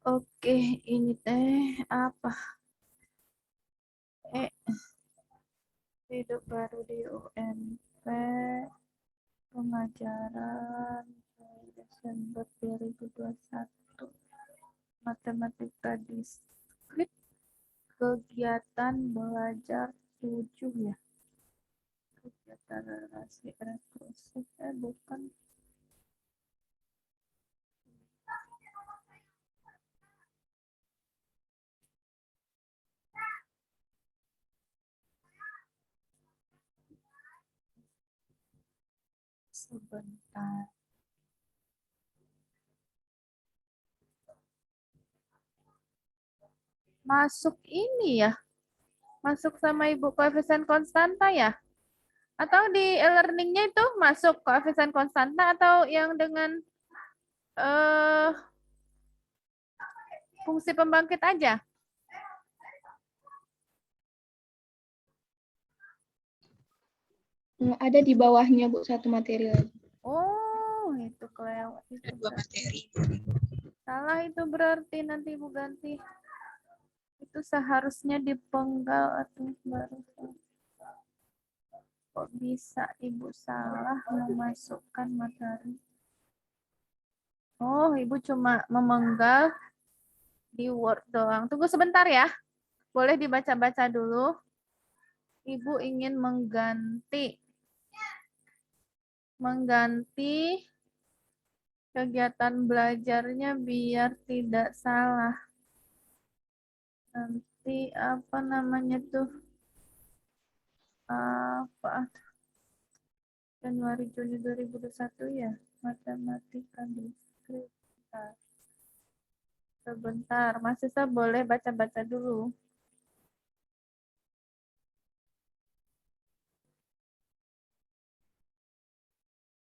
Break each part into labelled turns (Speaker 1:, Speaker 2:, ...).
Speaker 1: Oke, ini teh apa? Hidup baru di UNP, pengajaran Desember 2021, matematika diskrit, kegiatan belajar 7 ya. Kegiatan relasi rekursi, bukan. Sebentar. Masuk ini ya, masuk sama Ibu koefisien konstanta ya? Atau di e-learningnya itu masuk koefisien konstanta atau yang dengan eh, fungsi pembangkit aja?
Speaker 2: Ada di bawahnya, Bu, satu materi lagi.
Speaker 1: Oh, itu kelewat itu.
Speaker 3: Dua materi.
Speaker 1: Salah itu berarti nanti Ibu ganti. Itu seharusnya dipenggal atau baru. Kok bisa Ibu salah memasukkan materi? Oh, Ibu cuma memenggal di Word doang. Tunggu sebentar ya. Boleh dibaca-baca dulu. Ibu ingin mengganti kegiatan belajarnya biar tidak salah. Nanti apa namanya tuh? Apa? Januari Juni 2021 ya. Matematika diskrit. Sebentar, mahasiswa boleh baca-baca dulu.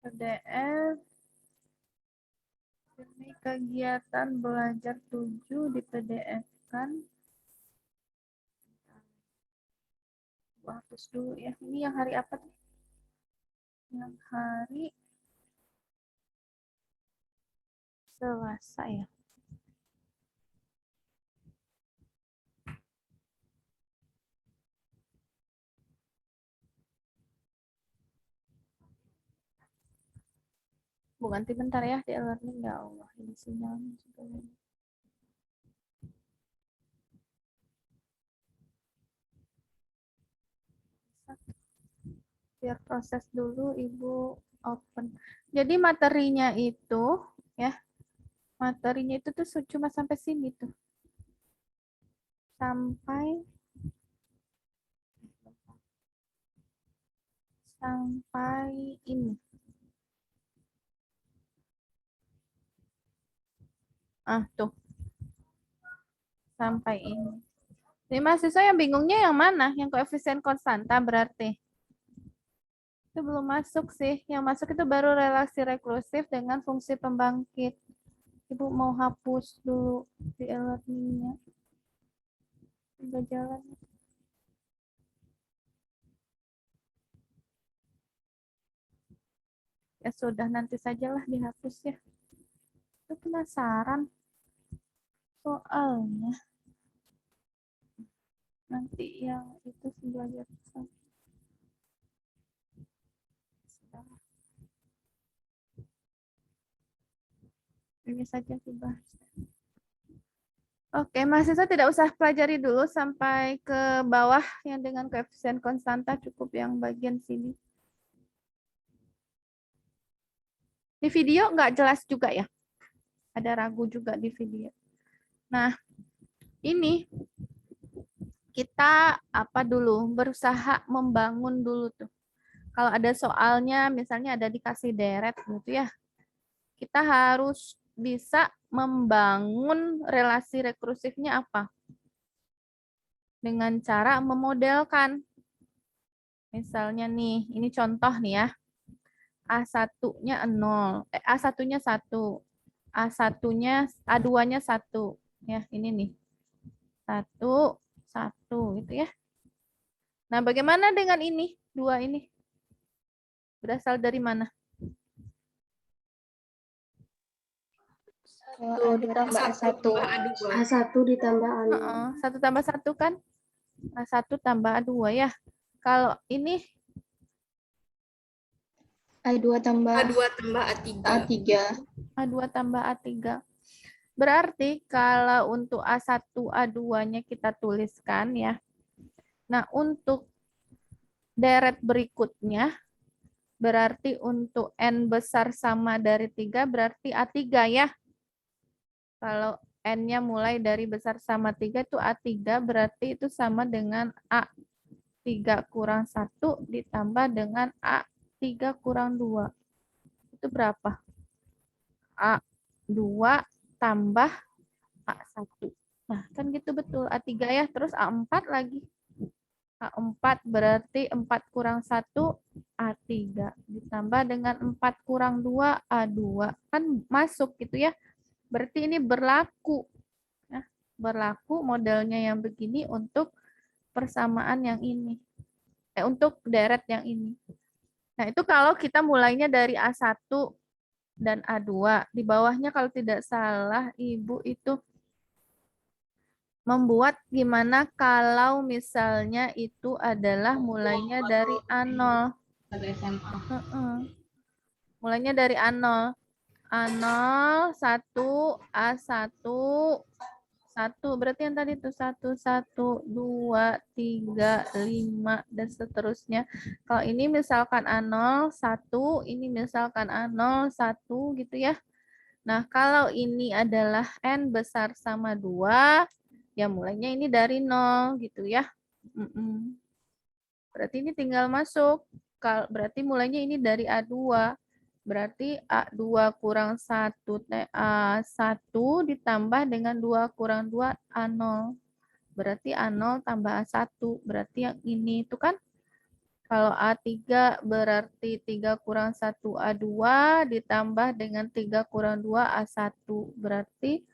Speaker 1: PDF. Ini kegiatan belajar 7 di PDF kan. Hapus dulu ya. Ini yang hari apa tuh? Yang hari Selasa ya. Bu ganti bentar ya di e-learning. Ya Allah, ini sinyalnya juga. Biar proses dulu Ibu open. Jadi materinya itu ya, materinya itu tuh cuma sampai sini tuh. Sampai ini. Tuh. Sampai ini. Jadi mahasiswa yang bingungnya yang mana? Yang koefisien konstanta berarti. Itu belum masuk sih. Yang masuk itu baru relasi rekursif dengan fungsi pembangkit. Ibu mau hapus dulu di e-learning-nya. Udah jalan. Ya sudah, nanti sajalah dihapus ya. Itu penasaran soalnya. Nanti yang itu belajar ini saja dibahas. Oke, mahasiswa tidak usah pelajari dulu sampai ke bawah yang dengan koefisien konstanta, cukup yang bagian sini. Di video nggak jelas juga ya? Ada ragu juga di video. Nah, ini kita apa dulu? Berusaha membangun dulu tuh. Kalau ada soalnya, misalnya ada dikasih deret gitu ya, kita harus bisa membangun relasi rekursifnya apa? Dengan cara memodelkan. Misalnya nih, ini contoh nih ya. A1-nya 0, A1-nya 1, A1-nya, A2-nya 1. Ya, ini nih. 1, 1 gitu ya. Nah, bagaimana dengan ini? 2 ini. Berasal dari mana?
Speaker 2: A2 tambah A1.
Speaker 3: A1 ditambah A2.
Speaker 1: 1 tambah 1 kan? A1 tambah A2 ya. Kalau ini
Speaker 2: A2 tambah
Speaker 3: A3.
Speaker 2: A3.
Speaker 1: A2 tambah A3. Berarti kalau untuk A1, A2-nya kita tuliskan ya. Nah, untuk deret berikutnya, berarti untuk N besar sama dari 3, berarti A3 ya. Kalau N-nya mulai dari besar sama 3 itu A3, berarti itu sama dengan A3 kurang 1 ditambah dengan A3 kurang 2. Itu berapa? A2 tambah A1. Nah, kan gitu betul. A3 ya, terus A4 lagi. A4 berarti 4 kurang 1, A3. Ditambah dengan 4 kurang 2, A2. Kan masuk gitu ya. Berarti ini berlaku. Ya, berlaku modelnya yang begini untuk persamaan yang ini. Untuk deret yang ini. Nah, itu kalau kita mulainya dari A1 dan A2. Di bawahnya kalau tidak salah, Ibu itu membuat gimana kalau misalnya itu adalah mulainya dari A0. Mulainya dari A0. A0, 1, A1, 1. Berarti yang tadi itu 1, 1, 2, 3, 5, dan seterusnya. Kalau ini misalkan A0, 1, ini misalkan A0, 1 gitu ya. Nah, kalau ini adalah N besar sama 2, ya mulainya ini dari 0 gitu ya. Berarti ini tinggal masuk. Berarti mulainya ini dari A2. Berarti A2 kurang 1 A1 ditambah dengan 2 kurang 2 A0. Berarti A0 tambah A1. Berarti yang ini itu kan kalau A3 berarti 3 kurang 1 A2 ditambah dengan 3 kurang 2 A1. Berarti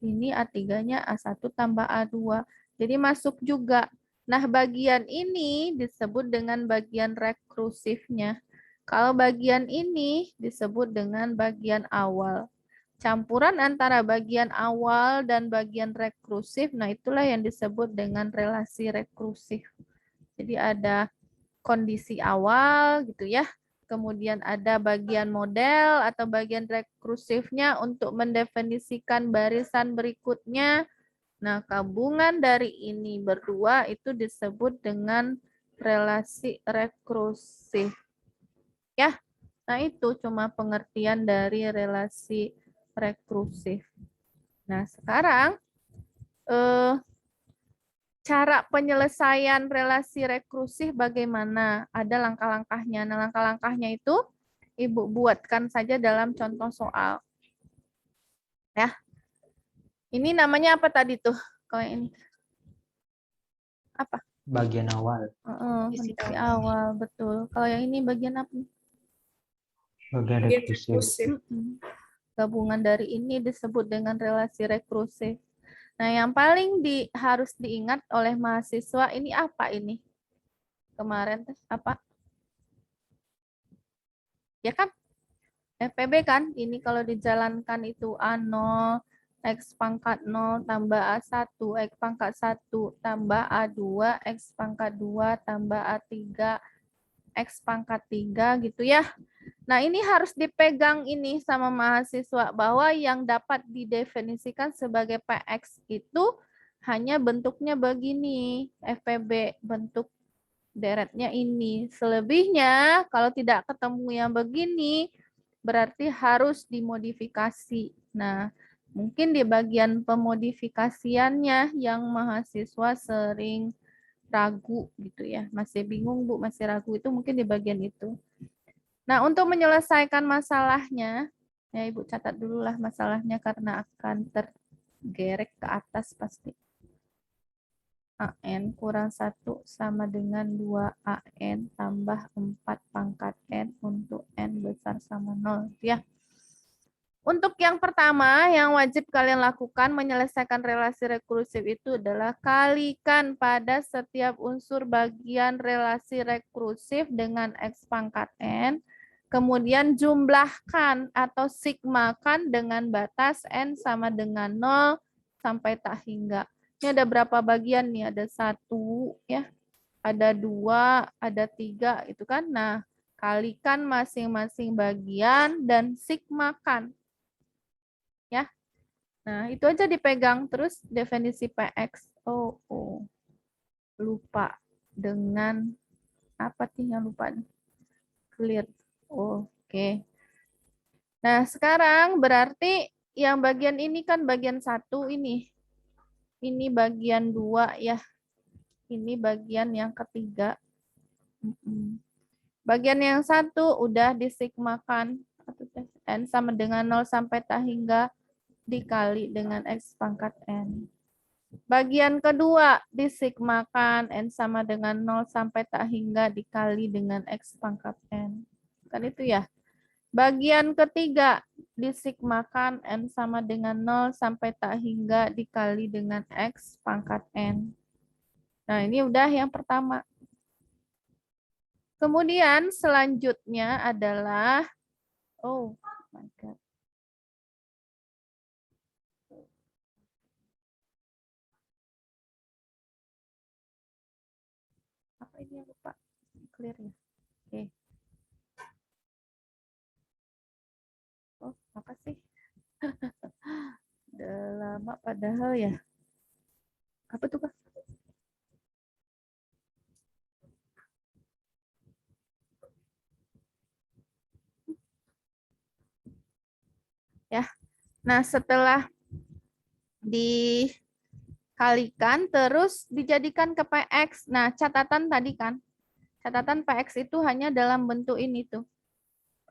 Speaker 1: ini A3-nya A1 tambah A2. Jadi masuk juga. Nah, bagian ini disebut dengan bagian rekursifnya. Kalau bagian ini disebut dengan bagian awal. Campuran antara bagian awal dan bagian rekursif, nah itulah yang disebut dengan relasi rekursif. Jadi ada kondisi awal gitu ya. Kemudian ada bagian model atau bagian rekursifnya untuk mendefinisikan barisan berikutnya. Nah, gabungan dari ini berdua itu disebut dengan relasi rekursif. Ya, nah itu cuma pengertian dari relasi rekursif. Nah, sekarang cara penyelesaian relasi rekursif bagaimana? Ada langkah-langkahnya. Nah, langkah-langkahnya itu Ibu buatkan saja dalam contoh soal. Ya. Ini namanya apa tadi tuh? Kalau ini apa?
Speaker 4: Bagian awal.
Speaker 1: Kondisi awal, betul. Kalau yang ini bagian apa?
Speaker 4: Bagian rekursif.
Speaker 1: Gabungan dari ini disebut dengan relasi rekursif. Nah, yang paling harus diingat oleh mahasiswa ini apa ini? Kemarin apa? Ya kan? FPB kan? Ini kalau dijalankan itu A0, X pangkat 0 tambah A1, X pangkat 1 tambah A2, X pangkat 2 tambah A3, X pangkat 3 gitu ya. Nah, ini harus dipegang ini sama mahasiswa bahwa yang dapat didefinisikan sebagai PX itu hanya bentuknya begini, FPB, bentuk deretnya ini. Selebihnya kalau tidak ketemu yang begini, berarti harus dimodifikasi. Nah, mungkin di bagian pemodifikasiannya yang mahasiswa sering ragu gitu ya. Masih bingung, Bu, masih ragu, itu mungkin di bagian itu. Nah, untuk menyelesaikan masalahnya, ya Ibu catat dulu lah masalahnya karena akan tergerek ke atas pasti. AN kurang 1 sama dengan 2AN tambah 4 pangkat N untuk N besar sama 0. Ya. Untuk yang pertama, yang wajib kalian lakukan menyelesaikan relasi rekursif itu adalah kalikan pada setiap unsur bagian relasi rekursif dengan X pangkat N Kemudian jumlahkan atau sigmakan dengan batas N sama dengan 0 sampai tak hingga. Ini ada berapa bagian nih? Ada 1, ya. Ada 2, ada 3, itu kan. Nah, kalikan masing-masing bagian dan sigmakan. Ya. Nah, itu aja dipegang. Terus definisi PX. Oh. Lupa dengan apa sih yang lupa nih? Clear. Oke. Nah, sekarang berarti yang bagian ini kan bagian 1 ini. Ini bagian 2 ya. Ini bagian yang ketiga. Bagian yang 1 udah disigmakan. N sama dengan 0 sampai tak hingga dikali dengan X pangkat N. Bagian kedua disigmakan N sama dengan 0 sampai tak hingga dikali dengan X pangkat N. Kan itu ya. Bagian ketiga disigmakan N sama dengan 0 sampai tak hingga dikali dengan X pangkat N. Nah, ini udah yang pertama. Kemudian selanjutnya adalah, oh my God. Apa ini yang lupa? Clear ya? Oke. Oh, apa sih? Udah lama padahal ya. Apa tuh, Kak? Ya. Nah, setelah dikalikan terus dijadikan ke PX. Nah, catatan tadi kan. Catatan PX itu hanya dalam bentuk ini tuh.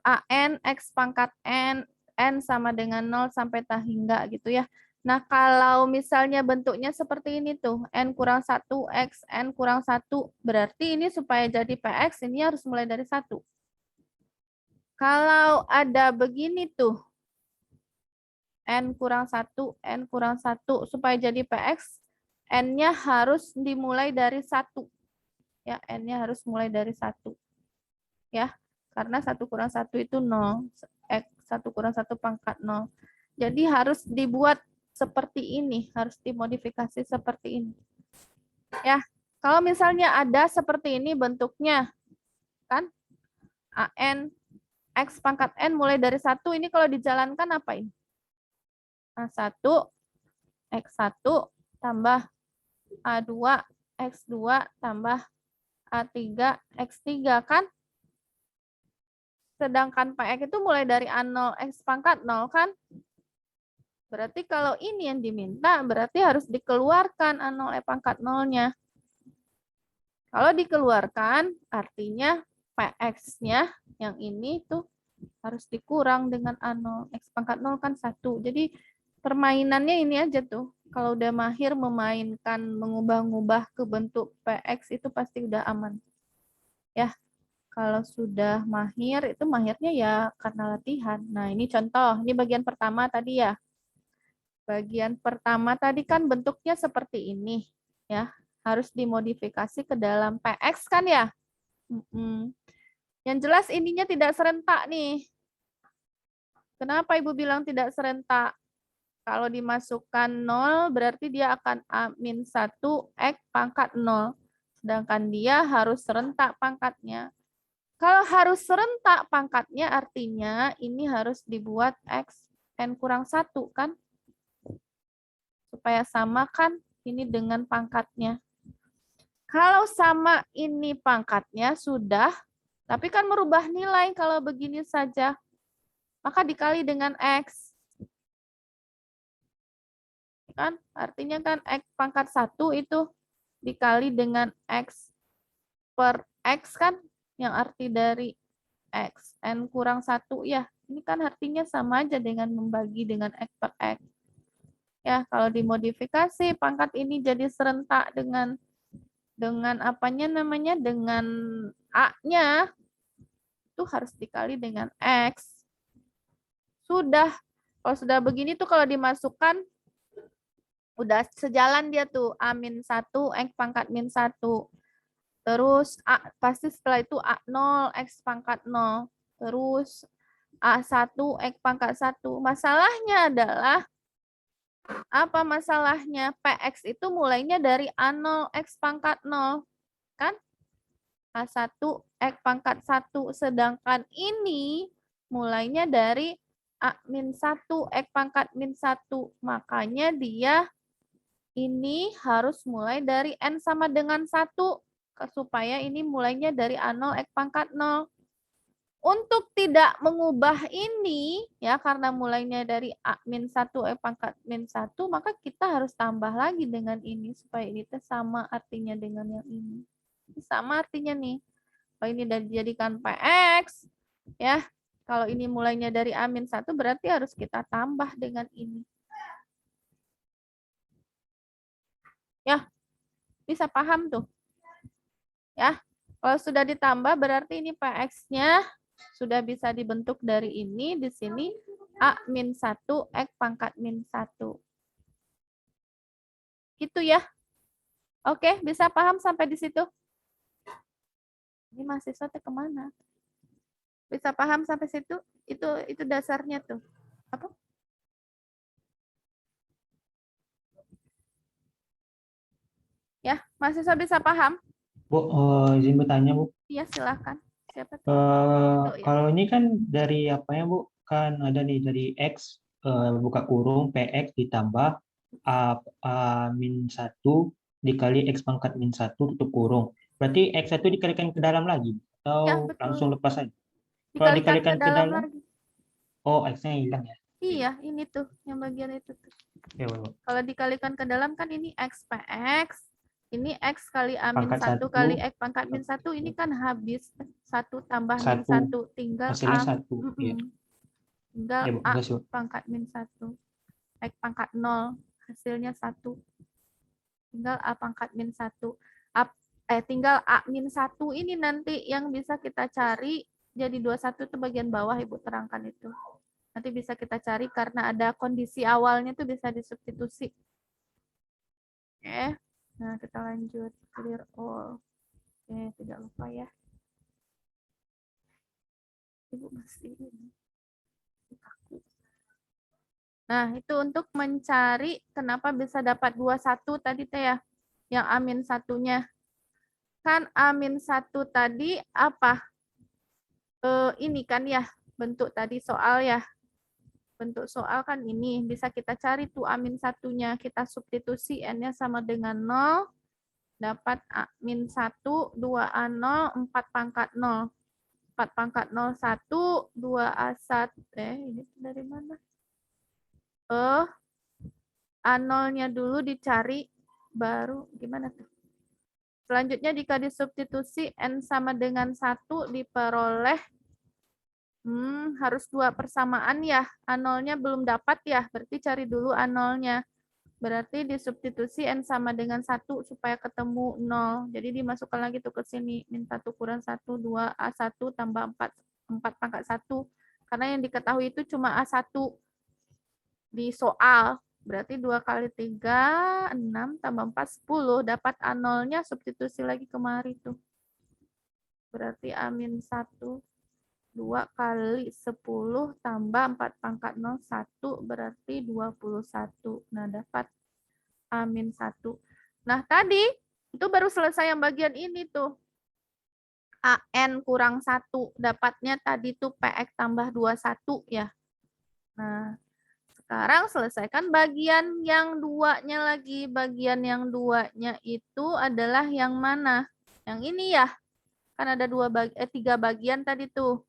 Speaker 1: AN X pangkat N, N sama dengan 0 sampai tak hingga gitu ya. Nah, kalau misalnya bentuknya seperti ini tuh, N kurang 1, X, N kurang 1, berarti ini supaya jadi PX, ini harus mulai dari 1. Kalau ada begini tuh, N kurang 1, N kurang 1, supaya jadi PX, N-nya harus dimulai dari 1. Ya, N-nya harus mulai dari 1. Ya, karena 1 kurang 1 itu 0. X 1 kurang 1 pangkat 0. Jadi harus dibuat seperti ini, harus dimodifikasi seperti ini. Ya, kalau misalnya ada seperti ini bentuknya, kan? AN X pangkat N mulai dari 1, ini kalau dijalankan apa ini? A1, X1 tambah A2, X2 tambah A3, X3, kan? Sedangkan PX itu mulai dari A0, X pangkat 0, kan? Berarti kalau ini yang diminta, berarti harus dikeluarkan A0, E pangkat 0-nya. Kalau dikeluarkan, artinya PX-nya yang ini tuh harus dikurang dengan A0. X pangkat 0 kan 1. Jadi permainannya ini aja tuh. Kalau udah mahir memainkan, mengubah-ubah ke bentuk PX itu pasti udah aman. Ya, kalau sudah mahir, itu mahirnya ya karena latihan. Nah, ini contoh. Ini bagian pertama tadi ya. Bagian pertama tadi kan bentuknya seperti ini. Ya, harus dimodifikasi ke dalam PX kan ya. Yang jelas ininya tidak serentak nih. Kenapa Ibu bilang tidak serentak? Kalau dimasukkan 0 berarti dia akan A-1 X pangkat 0. Sedangkan dia harus serentak pangkatnya. Kalau harus serentak pangkatnya artinya ini harus dibuat X N kurang 1 kan? Supaya sama kan ini dengan pangkatnya. Kalau sama ini pangkatnya sudah, tapi kan merubah nilai kalau begini saja. Maka dikali dengan X. Kan? Artinya kan X pangkat 1 itu dikali dengan X per X kan? Yang arti dari X. N kurang 1 ya. Ini kan artinya sama aja dengan membagi dengan X per X. Ya, kalau dimodifikasi pangkat ini jadi serentak dengan apanya namanya? Dengan A-nya. Itu harus dikali dengan X. Sudah. Kalau sudah begini tuh kalau dimasukkan udah sejalan dia tuh A-1, X pangkat min 1. Terus A, pasti setelah itu A0, X pangkat 0. Terus A1 X pangkat 1. Masalahnya adalah, apa masalahnya? PX itu mulainya dari A0 X pangkat 0. Kan? A1 X pangkat 1. Sedangkan ini mulainya dari A-1 X pangkat min 1. Makanya dia ini harus mulai dari N sama dengan 1. Supaya ini mulainya dari A0 X pangkat 0. Untuk tidak mengubah ini, ya karena mulainya dari A-1 X pangkat min 1, maka kita harus tambah lagi dengan ini, supaya ini sama artinya dengan yang ini. Sama artinya nih. Kalau ini dijadikan PX, ya kalau ini mulainya dari A-1, berarti harus kita tambah dengan ini. Ya, bisa paham tuh. Ya, kalau sudah ditambah berarti ini PX-nya sudah bisa dibentuk dari ini, di sini A-1 X pangkat min 1. Gitu ya. Oke, bisa paham sampai di situ? Ini mahasiswa tuh kemana? Bisa paham sampai situ? Itu dasarnya tuh. Apa? Ya, mahasiswa bisa paham?
Speaker 4: Bu, izin bertanya, Bu.
Speaker 1: Iya, silahkan. Siapa tuh? Ya.
Speaker 4: Kalau ini kan dari apa ya, Bu? Kan ada nih dari X, buka kurung, PX ditambah A-1 dikali X pangkat min 1 tutup kurung. Berarti X1 dikalikan ke dalam lagi? Atau
Speaker 1: Ya, betul.
Speaker 4: langsung lepas aja? Kalau
Speaker 1: Dikalikan ke dalam lagi.
Speaker 4: oh, X-nya hilang ya?
Speaker 1: Iya, ini tuh, yang bagian itu tuh.
Speaker 4: Ya, Bu.
Speaker 1: Kalau dikalikan ke dalam kan ini X PX, ini X kali A-1
Speaker 4: Pangkat 1,
Speaker 1: kali X pangkat min 1, ini kan habis 1 tambah min
Speaker 4: 1,
Speaker 1: 1, tinggal
Speaker 4: hasilnya
Speaker 1: A.
Speaker 4: 1. Ya.
Speaker 1: Tinggal
Speaker 4: Ya, Bu.
Speaker 1: A
Speaker 4: Makasih, Bu.
Speaker 1: pangkat min 1, X pangkat 0, hasilnya 1. Tinggal A pangkat min 1. Tinggal A min 1 ini nanti yang bisa kita cari, jadi 21 itu bagian bawah Ibu terangkan itu. Nanti bisa kita cari karena ada kondisi awalnya tuh bisa disubstitusi. Oke. Nah, kita lanjut. Clear all. Oke, tidak lupa ya. Ibu masih ini. Nah, itu untuk mencari kenapa bisa dapat 21 tadi teh ya. Yang A-1 satunya. Kan A-1 tadi apa? Ini kan ya, bentuk tadi soal ya. Bentuk soal kan ini, bisa kita cari tuh A-1 satunya, kita substitusi N-nya sama dengan 0, dapat A-1, 2A0, 4 pangkat 0. 4 pangkat 0, 1, 2A1, ini dari mana? A0-nya dulu dicari, baru gimana tuh? Selanjutnya jika disubstitusi N sama dengan 1 diperoleh harus 2 persamaan ya. A0-nya belum dapat ya, berarti cari dulu A0-nya. Berarti disubstitusi N sama dengan 1 supaya ketemu 0. Jadi dimasukkan lagi tuh ke sini. Min 1 kurang 1, 2A1 tambah 4. 4 pangkat 1. Karena yang diketahui itu cuma A1 di soal. Berarti 2 kali 3, 6 tambah 4, 10. Dapat A0-nya substitusi lagi kemari tuh. Berarti A-1. 2 kali 10 tambah 4 pangkat 0, 1 berarti 21. Nah, dapat A-1. Nah, tadi itu baru selesai yang bagian ini tuh. AN kurang 1. Dapatnya tadi tuh PX tambah 21 ya. Nah, sekarang selesaikan bagian yang duanya lagi. Bagian yang duanya itu adalah yang mana? Yang ini ya. Kan ada 3 bagian tadi tuh.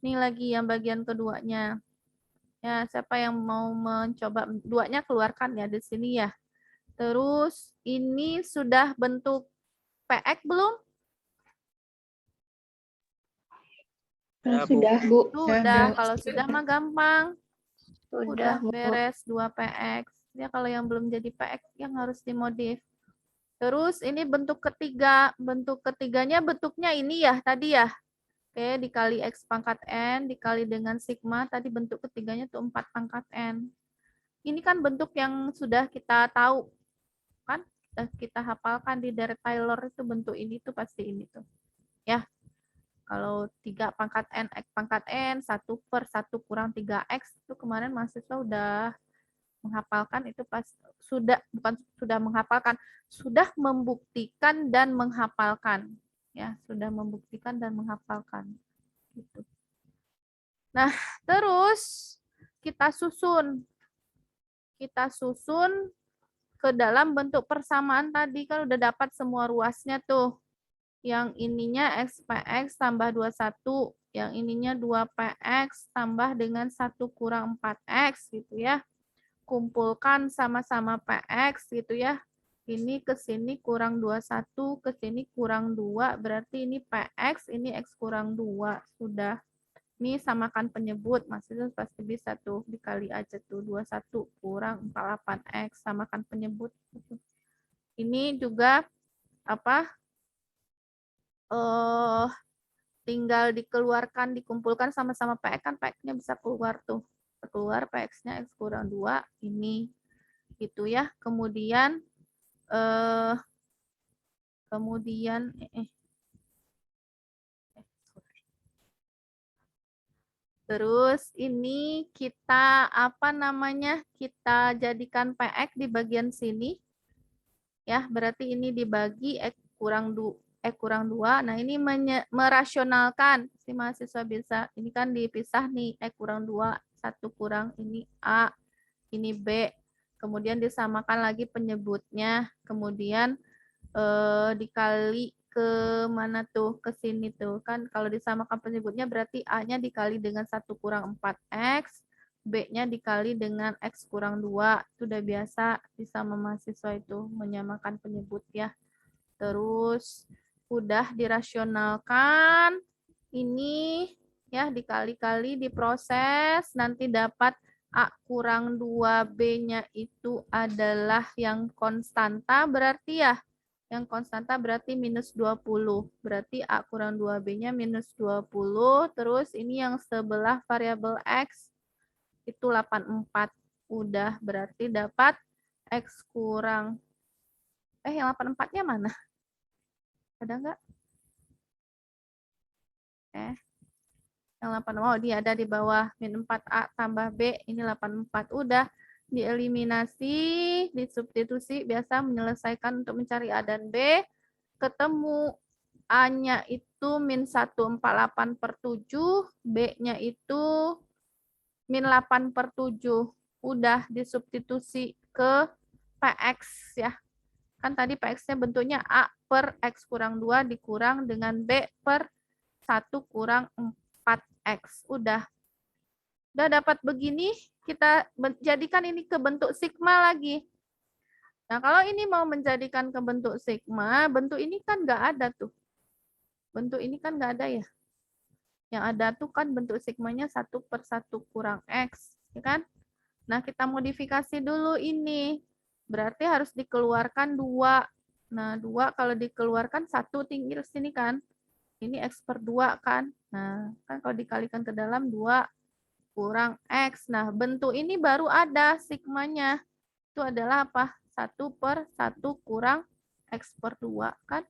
Speaker 1: Ini lagi yang bagian keduanya. Ya, siapa yang mau mencoba duanya keluarkan ya di sini ya. Terus ini sudah bentuk PX belum?
Speaker 2: Sudah, Bu.
Speaker 1: Sudah. Kalau sudah mah gampang. Udah
Speaker 2: Bu.
Speaker 1: beres 2 PX. Ya kalau yang belum jadi PX yang harus dimodif. Terus ini bentuk ketiga. Bentuk ketiganya bentuknya ini ya tadi ya. Oke, dikali X pangkat N, dikali dengan sigma, tadi bentuk ketiganya tuh 4 pangkat N. Ini kan bentuk yang sudah kita tahu, kan? Sudah kita hafalkan di dari Taylor itu bentuk ini tuh pasti ini tuh. Ya. Kalau 3 pangkat N, X pangkat N, 1/1 kurang 3X, itu kemarin mahasiswa udah menghafalkan itu pas bukan sudah menghafalkan, sudah membuktikan dan menghafalkan. Ya, sudah membuktikan dan menghafalkan. Gitu. Nah, terus kita susun. Kita susun ke dalam bentuk persamaan tadi, kan udah dapat semua ruasnya tuh. Yang ininya XPX tambah 21, yang ininya 2PX tambah dengan 1 kurang 4X gitu ya. Kumpulkan sama-sama PX gitu ya. Ini ke sini kurang 21, ke sini kurang 2, berarti ini PX, ini X kurang 2. Sudah. Ini samakan penyebut, maksudnya pasti bisa tuh, dikali aja tuh, 21 kurang 48X, samakan penyebut. Ini juga apa? Tinggal dikeluarkan, dikumpulkan sama-sama PX, kan PX-nya bisa keluar tuh. Keluar PX-nya X kurang 2, ini. Gitu ya. Kemudian terus ini kita apa namanya? Kita jadikan PX di bagian sini. Ya, berarti ini dibagi X kurang 2. Nah, ini merasionalkan. Si mahasiswa bisa. Ini kan dipisah nih, X kurang 2, 1 kurang ini A, ini B. Kemudian disamakan lagi penyebutnya. Kemudian dikali ke mana tuh? Ke sini tuh. Kan kalau disamakan penyebutnya berarti A-nya dikali dengan 1 kurang 4X. B-nya dikali dengan X kurang 2. Itu udah biasa sama mahasiswa itu menyamakan penyebut ya. Terus udah dirasionalkan. Ini ya dikali-kali diproses. Nanti dapat A kurang 2B-nya itu adalah yang konstanta berarti ya. Yang konstanta berarti minus 20. Berarti A kurang 2B-nya minus 20. Terus ini yang sebelah variabel X itu 84. Udah berarti dapat X kurang yang 84-nya mana? Ada nggak? Yang 8, oh dia ada di bawah. Min 4A tambah B, ini 84. Udah dieliminasi, disubstitusi, biasa menyelesaikan untuk mencari A dan B. Ketemu A-nya itu min 148/7, B-nya itu min 8/7. Udah disubstitusi ke PX ya. Kan tadi PX-nya bentuknya A per X kurang 2 dikurang dengan B per 1 kurang 4X. Udah dapat begini, kita jadikan ini ke bentuk sigma lagi. Nah, kalau ini mau menjadikan ke bentuk sigma, bentuk ini kan nggak ada tuh. Bentuk ini kan nggak ada ya. Yang ada tuh kan bentuk sigmanya 1 per 1 kurang X. Ya kan? Nah, kita modifikasi dulu ini. Berarti harus dikeluarkan 2. Nah, 2 kalau dikeluarkan 1 tinggal sini kan. Ini X per 2 kan. Nah, kan kalau dikalikan ke dalam 2 kurang X. Nah, bentuk ini baru ada sigmanya. Itu adalah apa? 1 per 1 kurang X per 2 kan.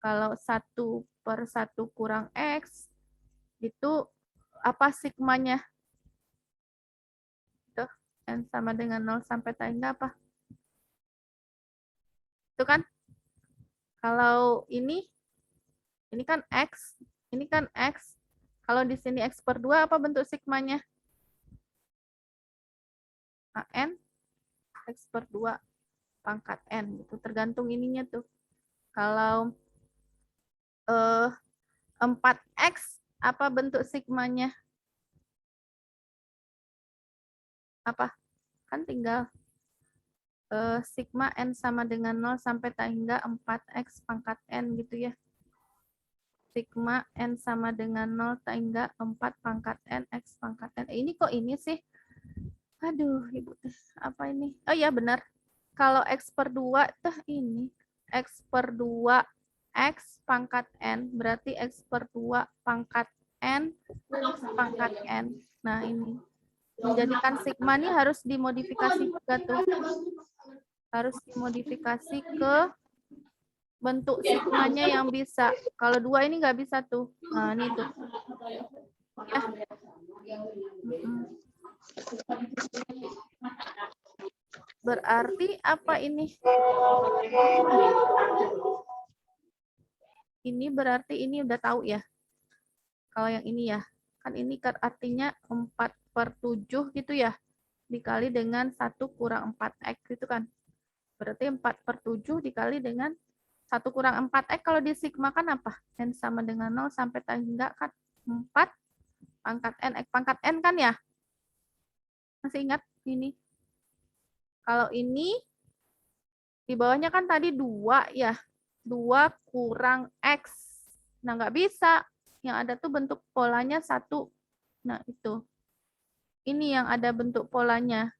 Speaker 1: Kalau 1 per 1 kurang X, itu apa sigmanya? Tuh, N sama dengan 0 sampai tangga apa? Itu kan. Kalau ini kan X, ini kan X. Kalau di sini X per 2, apa bentuk sigmanya? AN X per 2 pangkat N. Itu tergantung ininya tuh. Kalau 4X, apa bentuk sigmanya? Apa? Kan tinggal sigma N sama dengan 0 sampai tak hingga 4X pangkat N gitu ya. Sigma N sama dengan 0 tak hingga 4 pangkat N X pangkat N. Ini kok ini sih? Aduh, Ibu. Apa ini? Oh ya benar. Kalau X per 2, tuh ini. X per 2 X pangkat N. Berarti X per 2 pangkat N pangkat N. Nah ini. Menjadikan sigma ini harus dimodifikasi juga tuh. Harus dimodifikasi ke bentuk sigmanya yang bisa. Kalau 2 ini nggak bisa tuh. Nah, ini tuh. Berarti apa ini? Ini berarti ini udah tahu ya. Kalau yang ini ya. Kan ini artinya 4/7 gitu ya. Dikali dengan 1 kurang 4x gitu kan. Berarti 4/7 dikali dengan 1 kurang 4x. Kalau di sigma kan apa? N sama dengan 0 sampai hingga kan 4 pangkat N. X pangkat N kan ya? Masih ingat ini? Kalau ini di bawahnya kan tadi 2 ya. 2 kurang X. Nah, nggak bisa. Yang ada tuh bentuk polanya 1. Nah, itu. Ini yang ada bentuk polanya.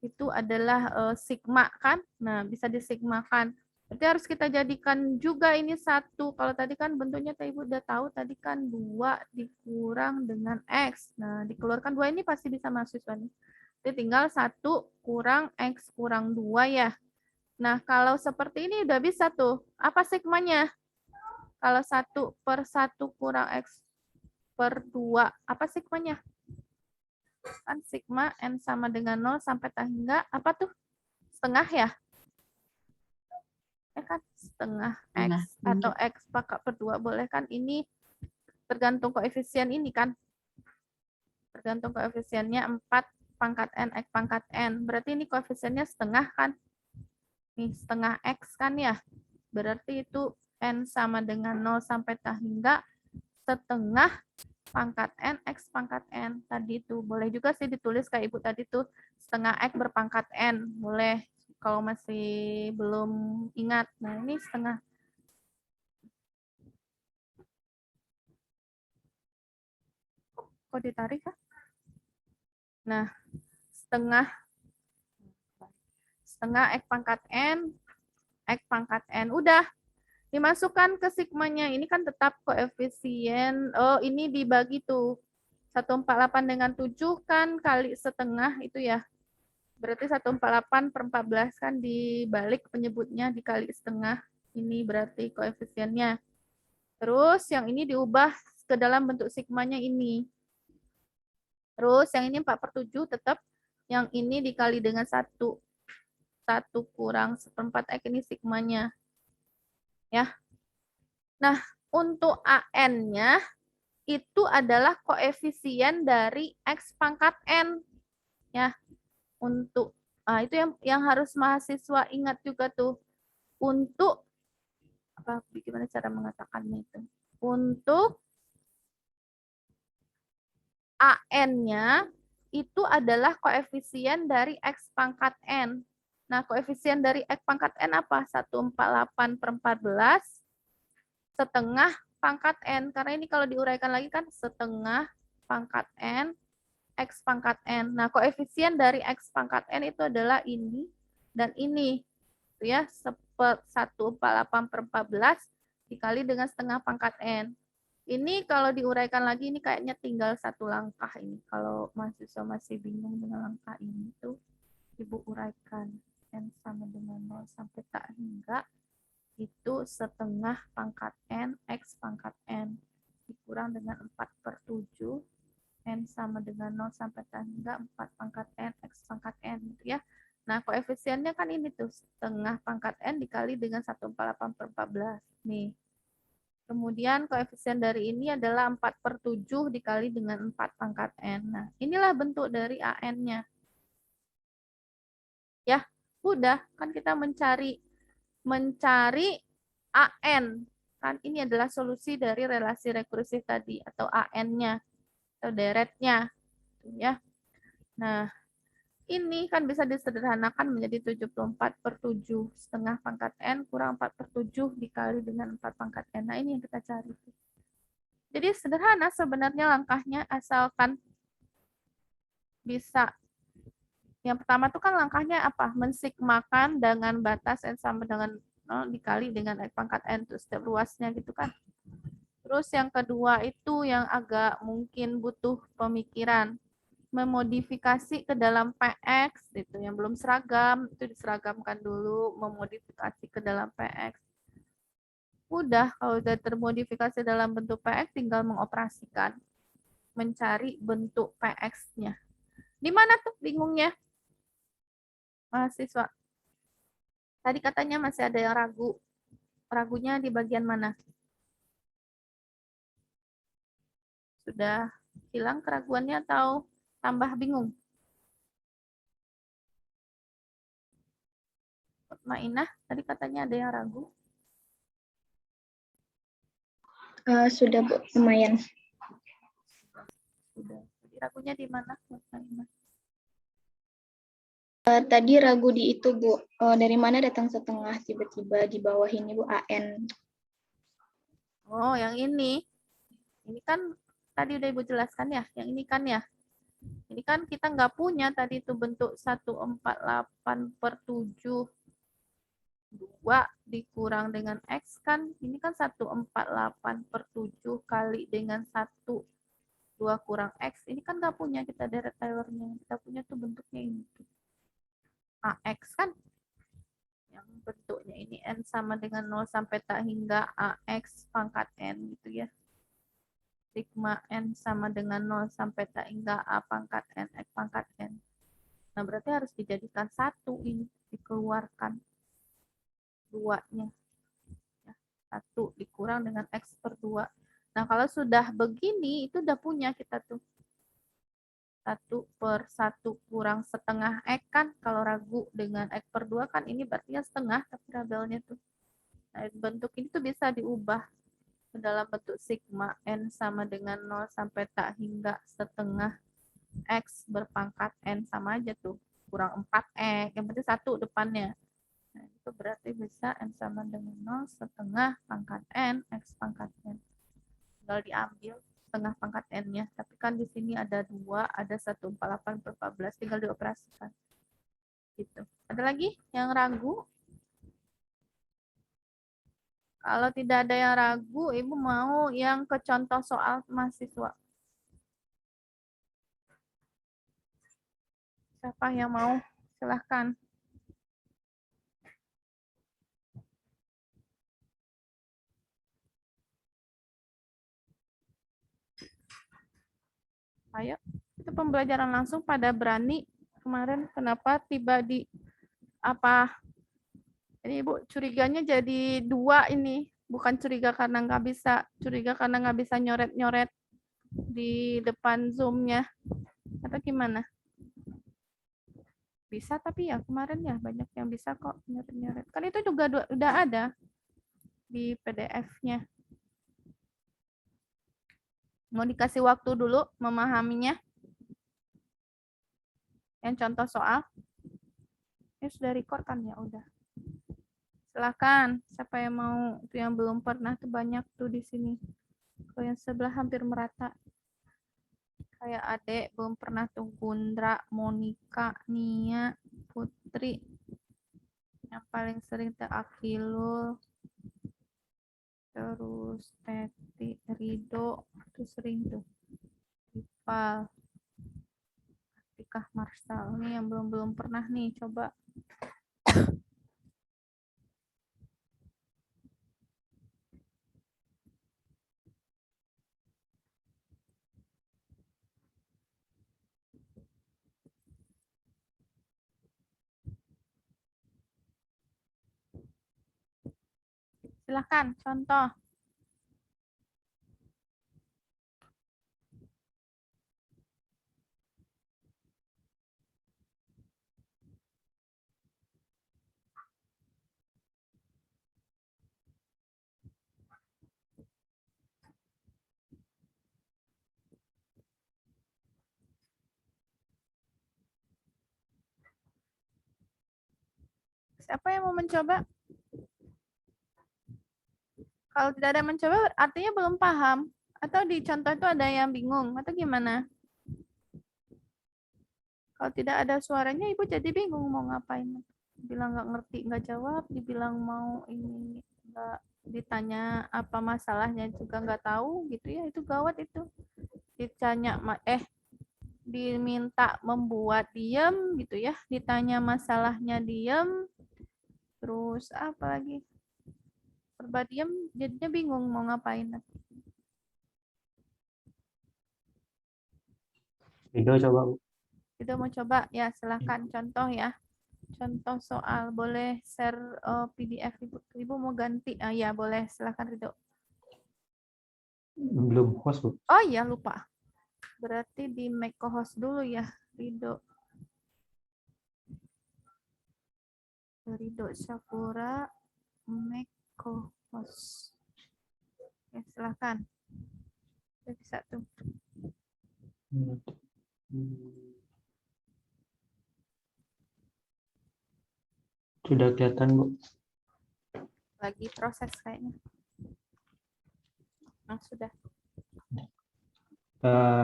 Speaker 1: Itu adalah sigma kan? Nah, bisa disigmakan. Berarti harus kita jadikan juga ini 1. Kalau tadi kan bentuknya Ibu udah tahu, tadi kan 2 dikurang dengan X. Nah, dikeluarkan 2 ini pasti bisa mahasiswa nih. Jadi tinggal 1 kurang X kurang 2 ya. Nah, kalau seperti ini udah bisa tuh. Apa sigmanya? Kalau 1/1 kurang X per 2, apa sigmanya? Kan sigma N sama dengan 0 sampai hingga, apa tuh? Setengah ya? Kan setengah X atau X pangkat per 2 boleh kan? Ini tergantung koefisien ini kan? Tergantung koefisiennya 4 pangkat N, X pangkat N. Berarti ini koefisiennya setengah kan? Nih, setengah X kan ya? Berarti itu N sama dengan 0 sampai hingga setengah pangkat N, X pangkat N. Tadi itu boleh juga sih ditulis kayak Ibu tadi tuh, setengah X berpangkat N. Boleh kalau masih belum ingat. Nah, ini setengah. Kok ditarik kan? Nah, setengah X pangkat N, X pangkat N. Udah. Dimasukkan ke sigmanya. Ini kan tetap koefisien. Oh, ini dibagi tuh. 148 dengan 7 kan kali setengah itu ya. Berarti 148/14 kan dibalik penyebutnya dikali setengah. Ini berarti koefisiennya. Terus yang ini diubah ke dalam bentuk sigmanya ini. Terus yang ini 4/7 tetap. Yang ini dikali dengan 1. 1 kurang 1/4x ini sigmanya. Ya. Nah, untuk AN-nya itu adalah koefisien dari X pangkat N. Ya. Untuk itu yang harus mahasiswa ingat juga tuh. Untuk apa gimana cara mengatakannya itu? Untuk AN-nya itu adalah koefisien dari X pangkat N. Nah, koefisien dari X pangkat N apa? 148/14 setengah pangkat N. Karena ini kalau diuraikan lagi kan setengah pangkat N, X pangkat N. Nah, koefisien dari X pangkat N itu adalah ini dan ini. Itu ya, 148/14 dikali dengan setengah pangkat N. Ini kalau diuraikan lagi, ini kayaknya tinggal 1 langkah ini. Kalau mahasiswa masih bingung dengan langkah ini tuh, Ibu uraikan. N sama dengan 0 sampai hingga itu setengah pangkat N, X pangkat N. Dikurang dengan 4/7, N sama dengan 0 sampai hingga 4 pangkat N, X pangkat N. Gitu ya. Nah, koefisiennya kan ini tuh, setengah pangkat N dikali dengan 148/14. Nih. Kemudian koefisien dari ini adalah 4/7 dikali dengan 4 pangkat N. Nah, inilah bentuk dari AN-nya. Ya, udah. Kan kita mencari AN. Kan ini adalah solusi dari relasi rekursif tadi, atau AN-nya, atau deretnya. Ya. Nah, ini kan bisa disederhanakan menjadi 74/7 setengah pangkat N kurang 4/7 dikali dengan 4 pangkat N. Nah, ini yang kita cari. Jadi sederhana sebenarnya langkahnya, asalkan bisa. Yang pertama tuh kan langkahnya apa? Mensigmakan dengan batas N sama dengan 0 dikali dengan X pangkat N, terus setiap ruasnya gitu kan. Terus yang kedua itu yang agak mungkin butuh pemikiran. Memodifikasi ke dalam PX, itu yang belum seragam, itu diseragamkan dulu, memodifikasi ke dalam PX. Udah, kalau udah termodifikasi dalam bentuk PX, tinggal mengoperasikan. Mencari bentuk PX-nya. Di mana tuh bingungnya? Mahasiswa. Tadi katanya masih ada yang ragu. Ragunya di bagian mana? Sudah hilang keraguannya atau tambah bingung? Ma'inah, tadi katanya ada yang ragu.
Speaker 2: Sudah Bu, lumayan.
Speaker 1: Sudah. Jadi ragunya di mana? Ma'inah?
Speaker 2: Tadi ragu di itu Bu, dari mana datang setengah tiba-tiba di bawah ini Bu, AN.
Speaker 1: Oh, yang ini. Ini kan tadi udah Ibu jelaskan ya. Yang ini kan ya. Ini kan kita nggak punya tadi itu bentuk 148/7. 2 dikurang dengan X kan. Ini kan 148/7 kali dengan 1. 2 kurang X. Ini kan nggak punya kita deret Taylor-nya. Kita punya tuh bentuknya ini. AX kan. Yang bentuknya ini N sama dengan 0 sampai tak hingga AX pangkat N gitu ya. Sigma N sama dengan 0 sampai tak hingga A pangkat N, X pangkat N. Nah, berarti harus dijadikan 1 ini, dikeluarkan 2-nya. 1 dikurang dengan X per 2. Nah, kalau sudah begini, itu udah punya kita tuh. 1/1 kurang setengah X kan, kalau ragu dengan X per 2 kan ini berarti setengah, tapi labelnya tuh. Nah, bentuk ini tuh bisa diubah ke dalam bentuk sigma N sama dengan 0 sampai tak hingga setengah X berpangkat N, sama aja tuh. Kurang 4X, yang penting 1 depannya. Nah, itu berarti bisa N sama dengan 0 setengah pangkat N, X pangkat N. Tinggal diambil setengah pangkat N-nya. Tapi kan di sini ada 2, ada 148/14, tinggal dioperasikan. Gitu. Ada lagi yang ragu? Kalau tidak ada yang ragu, Ibu mau yang ke contoh soal mahasiswa. Siapa yang mau? Silahkan. Ayo, itu pembelajaran langsung pada berani. Kemarin kenapa tiba di apa? Ini Ibu curiganya jadi 2 ini. Bukan curiga karena nggak bisa, curiga karena nggak bisa nyoret-nyoret di depan Zoom-nya. Atau gimana? Bisa tapi ya kemarin ya banyak yang bisa kok nyoret-nyoret. Kan itu juga udah ada di PDF-nya. Mau dikasih waktu dulu memahaminya. Yang contoh soal. Ini sudah record kan ya, udah. Silahkan, siapa yang mau, itu yang belum pernah tuh banyak tuh di sini. Kalau yang sebelah hampir merata. Kayak Adek belum pernah tuh, Gundra, Monika, Nia, Putri. Yang paling sering tuh Akilul. Terus Teti, Rido, itu sering tuh. Ipal. Atikah Marsal. Ini yang belum pernah nih, coba. Silahkan, contoh. Siapa yang mau mencoba? Kalau tidak ada yang mencoba, artinya belum paham. Atau di contoh itu ada yang bingung, atau gimana? Kalau tidak ada suaranya, Ibu jadi bingung mau ngapain. Bilang nggak ngerti, nggak jawab. Dibilang mau ini, nggak ditanya apa masalahnya juga nggak tahu gitu ya. Itu gawat itu. Ditanya, diminta membuat diem gitu ya. Ditanya masalahnya diem. Terus apa lagi? serba diam, jadinya bingung mau ngapain.
Speaker 4: Ridho coba, Bu.
Speaker 1: Itu mau coba ya, silahkan contoh ya. Contoh soal, boleh share PDF Ibu. Ibu mau ganti? Ah, ya boleh, silahkan Ridho.
Speaker 4: Belum host, Bu.
Speaker 1: Oh iya, lupa. Berarti di make co-host dulu ya, Ridho. Ridho Syakura, make co-host. Ya, silahkan. Ya, bisa tuh.
Speaker 4: Sudah kelihatan, Bu.
Speaker 1: Lagi proses kayaknya. Nah, sudah.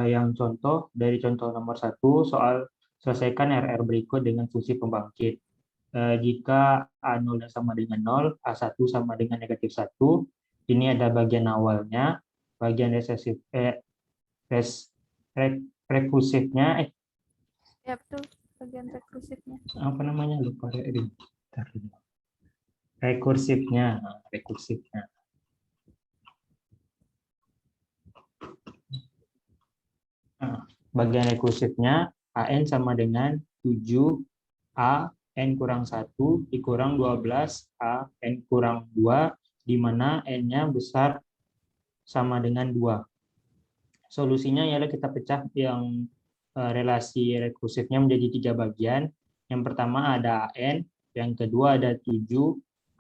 Speaker 4: Yang contoh dari contoh nomor 1 soal selesaikan RR berikut dengan fungsi pembangkit. Jika A0 sama dengan 0, A1 sama dengan negatif 1, ini ada bagian awalnya, bagian rekursifnya,
Speaker 1: Ya, betul. Bagian rekursifnya.
Speaker 4: apa namanya, lupa. Rekursifnya. Bagian rekursifnya AN sama dengan 7A N kurang 1 dikurang 12 A N kurang 2, di mana N-nya besar sama dengan 2. Solusinya ialah kita pecah yang relasi rekursifnya menjadi 3 bagian. Yang pertama ada AN, yang kedua ada 7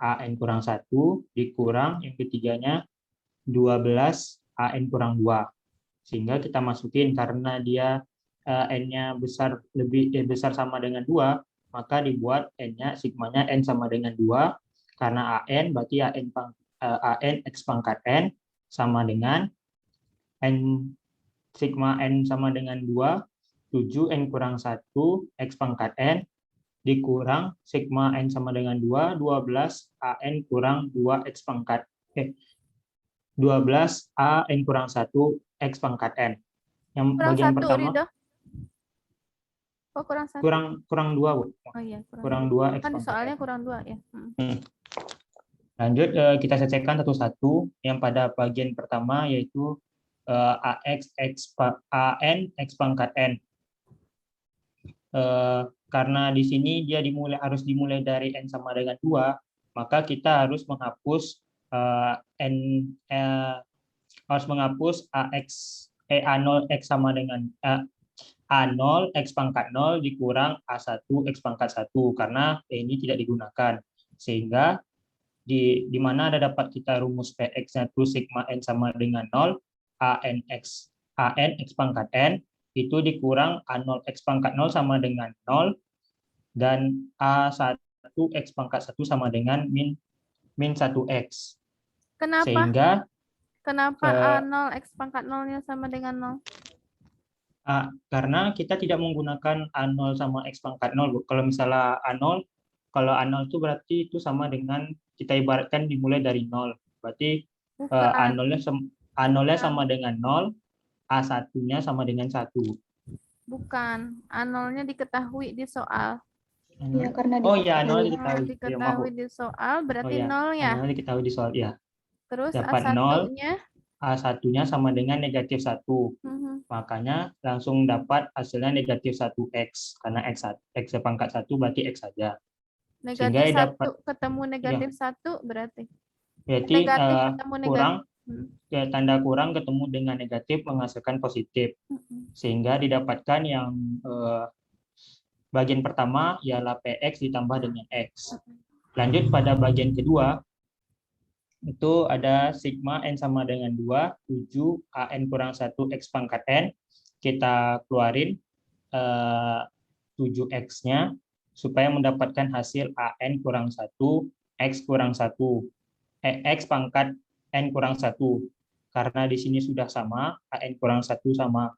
Speaker 4: AN kurang 1 dikurang yang ketiganya 12 AN kurang 2. Sehingga kita masukin karena dia N-nya besar sama dengan 2, maka dibuat N-nya sigmanya N sama dengan 2. Karena AN berarti AN X pangkat N sama dengan N sigma N sama dengan 2, 7 N kurang 1 X pangkat N dikurang sigma N sama dengan 2, 12 AN kurang 2 X pangkat 12 AN kurang 1 X pangkat N. Yang
Speaker 1: Kurang
Speaker 4: bagian
Speaker 1: 1,
Speaker 4: pertama
Speaker 1: Ridho. Oh, kurang 1.
Speaker 4: kurang 2, Bu.
Speaker 1: Oh iya,
Speaker 4: Kurang 2 X
Speaker 1: kan
Speaker 4: pangkat
Speaker 1: soalnya
Speaker 4: N.
Speaker 1: kurang 2 ya.
Speaker 4: Lanjut, kita selesaikan satu-satu. Yang pada bagian pertama yaitu AN X pangkat N. Karena di sini dia harus dimulai dari N sama dengan 2, maka kita harus menghapus A0 X sama dengan A0 X pangkat 0 dikurang A1 X pangkat 1, karena ini tidak digunakan. Sehingga di mana ada dapat kita rumus Px-nya itu sigma N sama dengan 0, AN X pangkat N itu dikurang A0 X pangkat 0 sama dengan 0, dan A1 X pangkat 1 sama dengan min 1X.
Speaker 1: Kenapa?
Speaker 4: Sehingga
Speaker 1: A0 X pangkat 0-nya sama dengan 0?
Speaker 4: Karena kita tidak menggunakan A0 sama X pangkat 0, Bu. Kalau misalnya A0, kalau A0 itu berarti itu sama dengan, kita ibaratkan dimulai dari 0. Berarti A0-nya sama dengan 0, A1-nya sama dengan 1.
Speaker 1: Bukan. A0-nya diketahui di soal.
Speaker 2: Iya, karena
Speaker 4: A0
Speaker 1: diketahui di soal, berarti 0 ya.
Speaker 4: A0 diketahui di soal, ya.
Speaker 1: Terus
Speaker 4: Dapat A1-nya sama dengan negatif 1. Makanya langsung dapat hasilnya negatif 1X. Karena X pangkat 1 berarti X saja.
Speaker 1: Negatif 1 ketemu negatif 1 berarti.
Speaker 4: Berarti
Speaker 1: Negatif ketemu
Speaker 4: kurang,
Speaker 1: negatif.
Speaker 4: tanda kurang ketemu dengan negatif menghasilkan positif. Sehingga didapatkan yang bagian pertama ialah PX ditambah dengan X. Lanjut pada bagian kedua, itu ada sigma N sama dengan 2, 7 AN kurang 1 X pangkat N. Kita keluarin 7X-nya supaya mendapatkan hasil AN kurang 1 X kurang 1. X pangkat N kurang 1. Karena di sini sudah sama, AN kurang 1 sama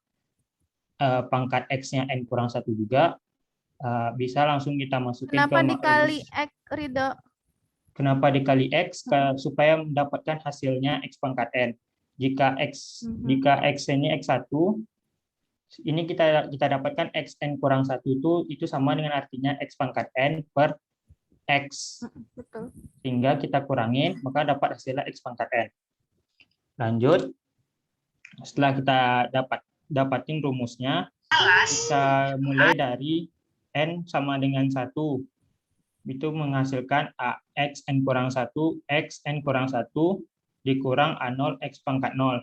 Speaker 4: pangkat X-nya N kurang 1 juga, bisa langsung kita masukin
Speaker 1: Kenapa dikali X, Ridho?
Speaker 4: Kenapa dikali X? Supaya mendapatkan hasilnya X pangkat N. Jika X ini X1, ini kita dapatkan XN kurang 1 itu sama dengan artinya X pangkat N per X.
Speaker 1: Betul.
Speaker 4: Sehingga kita kurangin, maka dapat hasilnya X pangkat N. Lanjut, setelah kita dapatin rumusnya, kita mulai dari N sama dengan 1. Itu menghasilkan X N kurang 1, X N kurang 1, dikurang A0 X pangkat 0.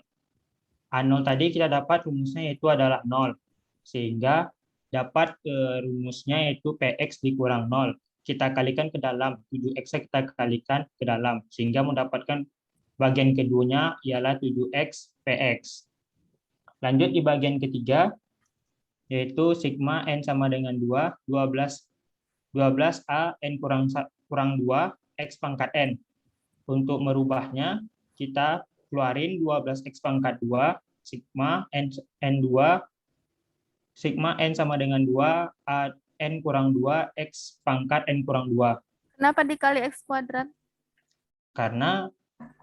Speaker 4: A0 tadi kita dapat rumusnya yaitu adalah 0. Sehingga dapat rumusnya yaitu PX dikurang 0. Kita kalikan ke dalam, 7X kita kalikan ke dalam. Sehingga mendapatkan bagian keduanya ialah 7X PX. Lanjut di bagian ketiga, yaitu sigma N sama dengan 2, 12A N kurang 2, X pangkat N. Untuk merubahnya, kita keluarin 12X pangkat 2, sigma N2, sigma N sama dengan 2, A N kurang 2, X pangkat N kurang 2.
Speaker 1: Kenapa dikali X kuadrat?
Speaker 4: Karena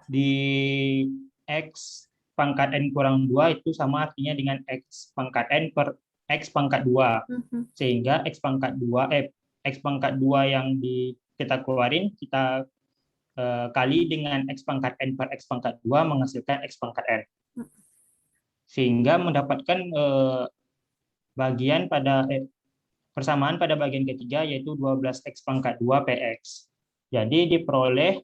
Speaker 4: di X pangkat N kurang 2 itu sama artinya dengan X pangkat N per X pangkat 2. Sehingga X pangkat 2 yang kita keluarin, kita kali dengan X pangkat N per X pangkat 2 menghasilkan X pangkat N. Sehingga mendapatkan persamaan pada bagian ketiga yaitu 12X pangkat 2 PX. Jadi diperoleh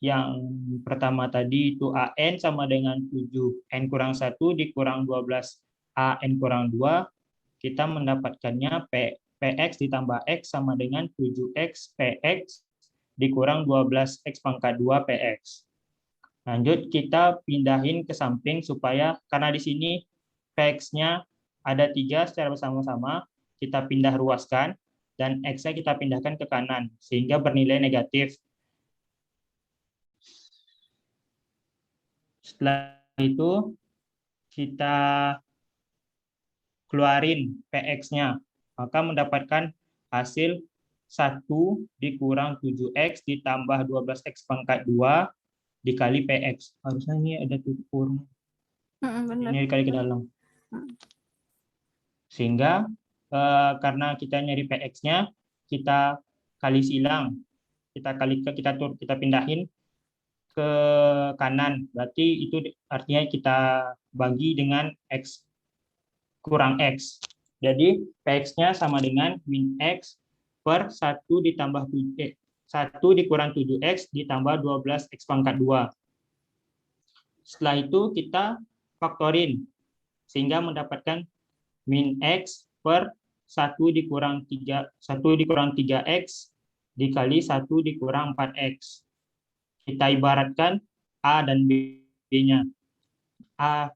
Speaker 4: yang pertama tadi itu AN sama dengan 7N kurang 1 dikurang 12AN kurang 2. Kita mendapatkannya PX ditambah X sama dengan 7X PX dikurang 12X pangkat 2 PX. Lanjut kita pindahin ke samping supaya, karena di sini PX-nya ada 3 secara bersama-sama, kita pindah ruaskan, dan X-nya kita pindahkan ke kanan, sehingga bernilai negatif. Setelah itu, kita keluarin PX-nya, maka mendapatkan hasil 1 dikurang 7X ditambah 12X pangkat 2 dikali PX. Harusnya ini ada titik kurung. Ini dikali ke dalam. Sehingga karena kita nyari PX-nya, kita kali silang. Kita pindahin ke kanan. Berarti itu artinya kita bagi dengan X kurang X. Jadi PX-nya sama dengan min X per 1 ditambah 1 dikurang 7X ditambah 12X pangkat 2. Setelah itu kita faktorin sehingga mendapatkan min X per 1 dikurang 3X dikali 1 dikurang 4X. Kita ibaratkan A dan B-nya. A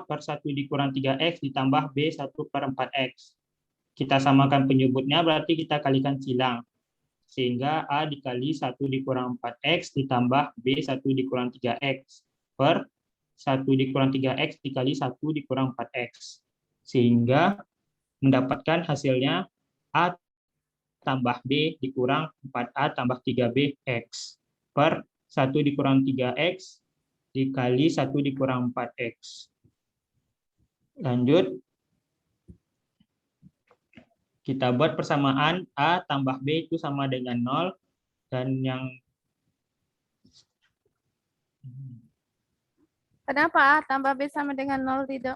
Speaker 4: per 1 dikurang 3X ditambah B 1 per 4X. Kita samakan penyebutnya, berarti kita kalikan silang. Sehingga A dikali 1 dikurang 4X ditambah B 1 dikurang 3X per 1 dikurang 3X dikali 1 dikurang 4X. Sehingga mendapatkan hasilnya A tambah B dikurang 4A tambah 3B X per 1 dikurang 3X dikali 1 dikurang 4X. Lanjut. Kita buat persamaan A tambah B itu sama dengan 0. Dan yang...
Speaker 1: Kenapa A tambah B sama dengan 0, Ridho?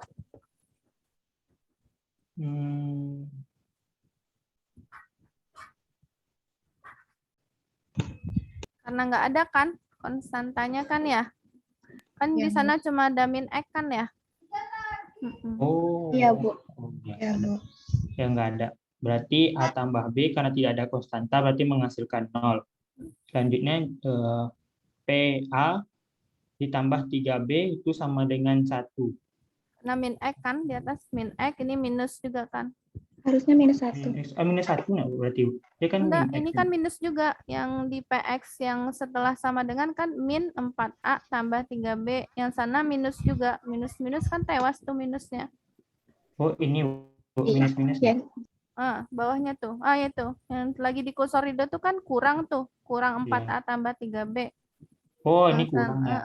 Speaker 1: Karena nggak ada kan konstantanya kan ya? Kan di sana cuma ada min X kan ya?
Speaker 4: Oh.
Speaker 2: Iya, Bu.
Speaker 3: Ya, Bu.
Speaker 4: Yang nggak ada. Berarti A tambah B karena tidak ada konstanta berarti menghasilkan 0. Selanjutnya PA ditambah 3B itu sama dengan 1.
Speaker 1: Nah min X kan di atas min X, ini minus juga kan?
Speaker 2: Harusnya minus 1.
Speaker 4: Minus 1 nggak berarti? Dia kan
Speaker 1: Enggak,
Speaker 4: min
Speaker 1: ini
Speaker 4: X.
Speaker 1: kan minus juga. Yang di PX yang setelah sama dengan kan min 4A tambah 3B. Yang sana minus juga. Minus-minus kan tewas tuh minusnya.
Speaker 4: Oh ini
Speaker 2: Iya.
Speaker 4: minus-minus.
Speaker 2: Ya.
Speaker 1: Bawahnya tuh. Itu. Yang lagi di kursor Ridho tuh kan kurang tuh. Kurang 4A tambah 3B.
Speaker 4: Oh ini
Speaker 1: Yang
Speaker 4: kurang ya.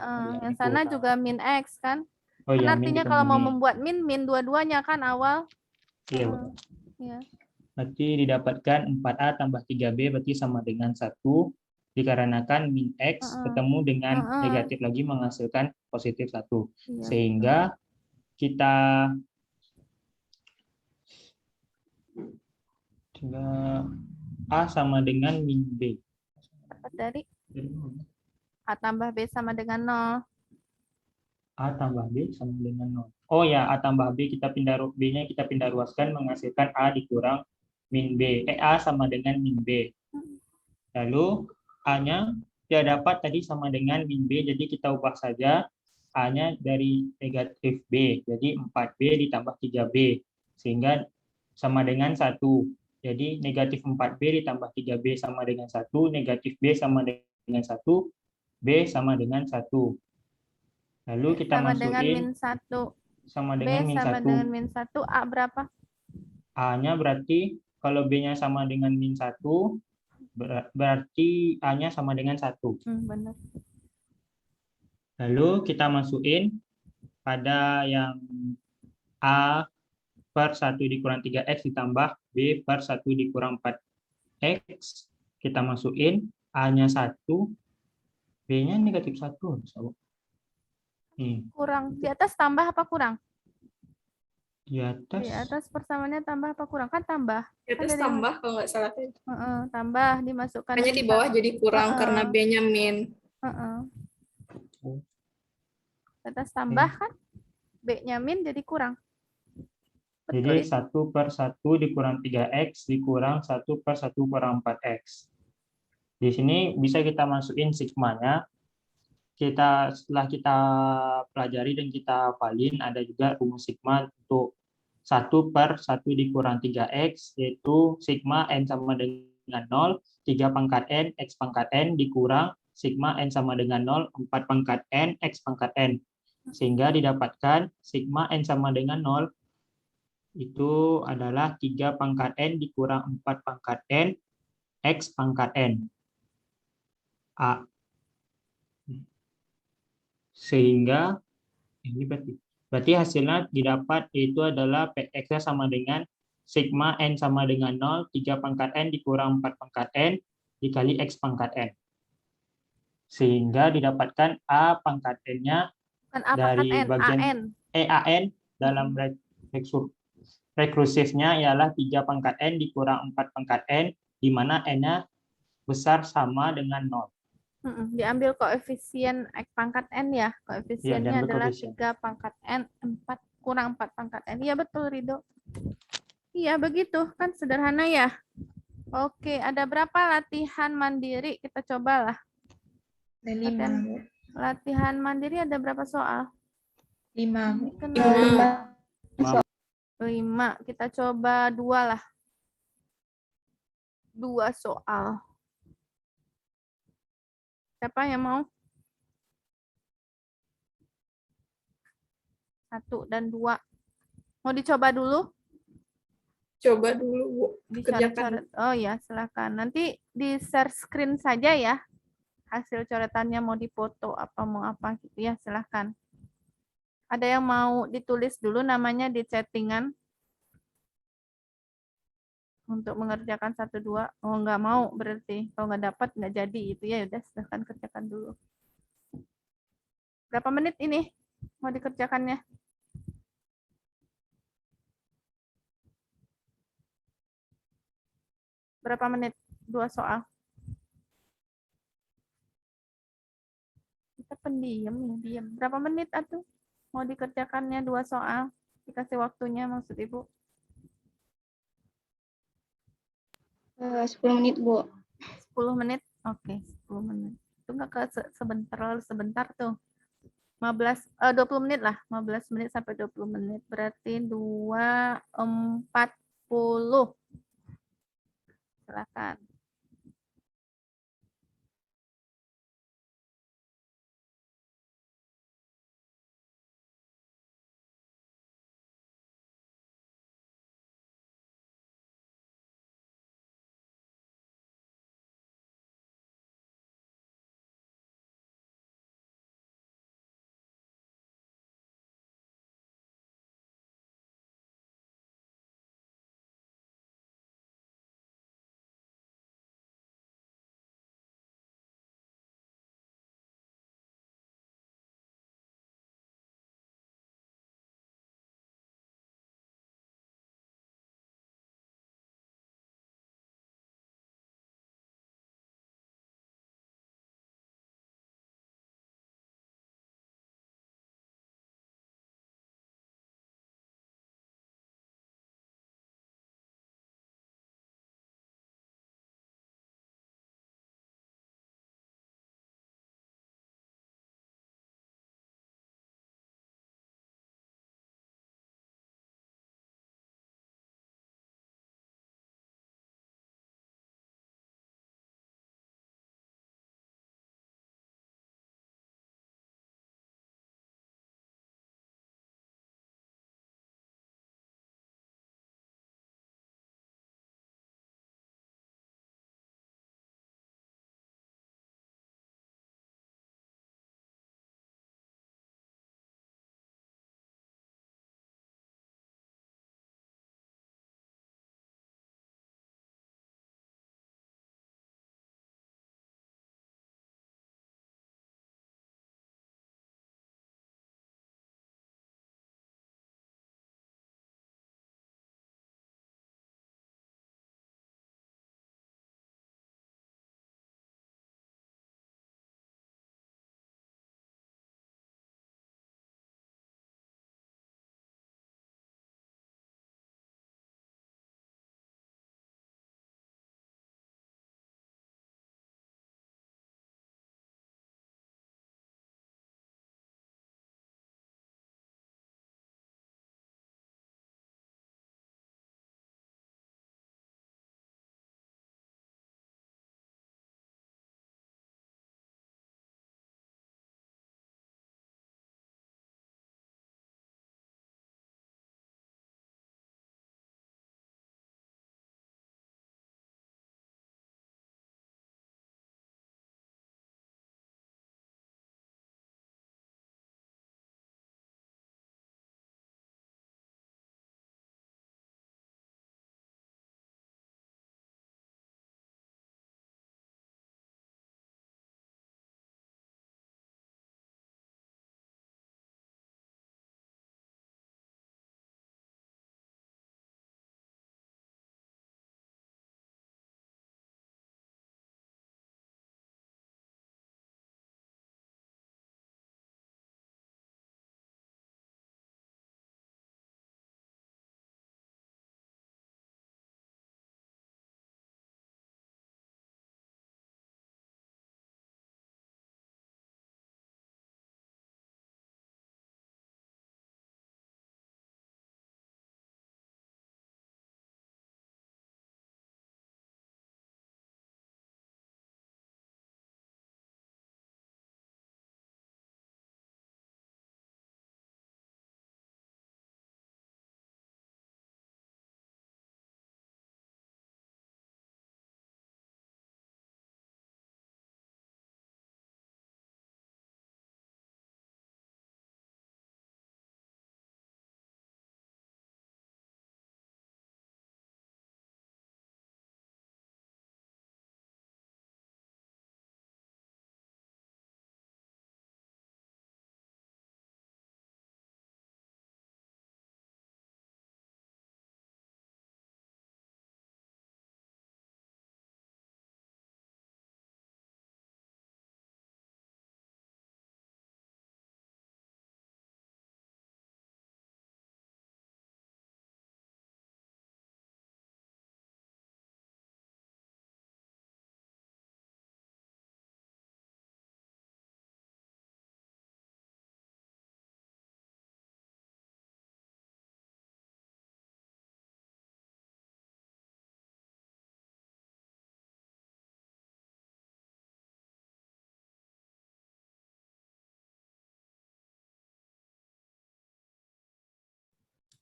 Speaker 1: yang sana juga min X kan.
Speaker 4: Oh,
Speaker 1: Kan
Speaker 4: ya,
Speaker 1: artinya kalau mau membuat min dua-duanya kan awal.
Speaker 4: Iya, Bu.
Speaker 1: Ya.
Speaker 4: Berarti didapatkan 4A tambah 3B berarti sama dengan 1. Dikarenakan min X ketemu dengan negatif lagi menghasilkan positif 1.
Speaker 1: Iya,
Speaker 4: Sehingga kita A sama dengan min B.
Speaker 1: dapat dari A tambah B sama dengan 0.
Speaker 4: A tambah B sama dengan 0. Oh ya, A tambah B kita pindah B-nya kita pindah ruaskan menghasilkan A dikurang min B. A sama dengan min B. Lalu A-nya tidak dapat tadi sama dengan min B, jadi kita ubah saja A-nya dari negatif B. Jadi 4B ditambah 3B. Sehingga sama dengan 1. Jadi negatif 4B ditambah 3B sama dengan 1. Negatif B sama dengan 1. B sama dengan 1. Lalu kita
Speaker 1: Sama dengan
Speaker 4: masukin
Speaker 1: min 1.
Speaker 4: sama
Speaker 1: B
Speaker 4: dengan min
Speaker 1: sama
Speaker 4: 1.
Speaker 1: dengan min 1. A berapa?
Speaker 4: A-nya berarti kalau B-nya sama dengan min 1, berarti A-nya sama dengan 1.
Speaker 1: Benar.
Speaker 4: Lalu kita masukin pada yang A per 1 dikurang 3X ditambah B per 1 dikurang 4X. Kita masukin A-nya 1, B-nya negatif 1.
Speaker 1: Kurang. Di atas tambah apa kurang?
Speaker 4: Di
Speaker 1: Di atas persamaannya tambah apa kurang? Kan tambah.
Speaker 3: Di atas tambah kalau nggak salah.
Speaker 1: Tambah, dimasukkan.
Speaker 3: Hanya di bawah jadi kurang karena B-nya min.
Speaker 1: Di atas tambah kan? B-nya min jadi kurang.
Speaker 4: Jadi 1 per 1 dikurang 3X dikurang 1 per 1 kurang 4X. Di sini bisa kita masukin sigmanya. Setelah kita pelajari dan kita hafalin, ada juga rumus sigma untuk 1 per 1 dikurang 3X, yaitu sigma N sama dengan 0, 3 pangkat N, X pangkat N dikurang sigma N sama dengan 0, 4 pangkat N, X pangkat N. Sehingga didapatkan sigma N sama dengan 0, itu adalah 3 pangkat N dikurang 4 pangkat N, X pangkat N. A. Sehingga ini berarti hasilnya didapat yaitu adalah PX-nya sama dengan sigma N sama dengan 0, 3 pangkat N dikurang 4 pangkat N dikali X pangkat N. Sehingga didapatkan A pangkat N-nya dari bagian AN dalam rekursifnya ialah 3 pangkat N dikurang 4 pangkat N, di mana N-nya besar sama dengan 0.
Speaker 1: Diambil koefisien X pangkat N ya. Koefisiennya adalah 3 pangkat N, 4 kurang 4 pangkat N. Iya betul, Rido. Iya begitu, kan sederhana ya. Oke, ada berapa latihan mandiri? Kita cobalah.
Speaker 2: Ada 5.
Speaker 1: Latihan mandiri ada berapa soal?
Speaker 2: 5.
Speaker 1: 5. Kita coba 2 lah. 2 soal. Siapa yang mau? 1 dan 2. Mau dicoba dulu?
Speaker 3: Coba dulu, Bu. Kerjakan.
Speaker 1: Oh ya, silakan. Nanti di share screen saja ya. Hasil coretannya mau difoto apa mau apa gitu ya, silakan. Ada yang mau ditulis dulu namanya di chattingan untuk mengerjakan 1, 2. Oh, nggak mau berarti. Kalau nggak dapat nggak jadi itu ya. Udah, silakan kerjakan dulu. Berapa menit ini mau dikerjakannya? Berapa menit? 2 soal. Kita pendiam nih, diam. Berapa menit atuh? Mau dikerjakannya 2 soal? Dikasih waktunya maksud Ibu.
Speaker 2: 10 menit, Bu.
Speaker 1: 10 menit? Oke, 10 menit. Itu nggak ke sebentar tuh. 20 menit lah. 15 menit sampai 20 menit. Berarti 2:40. Silakan.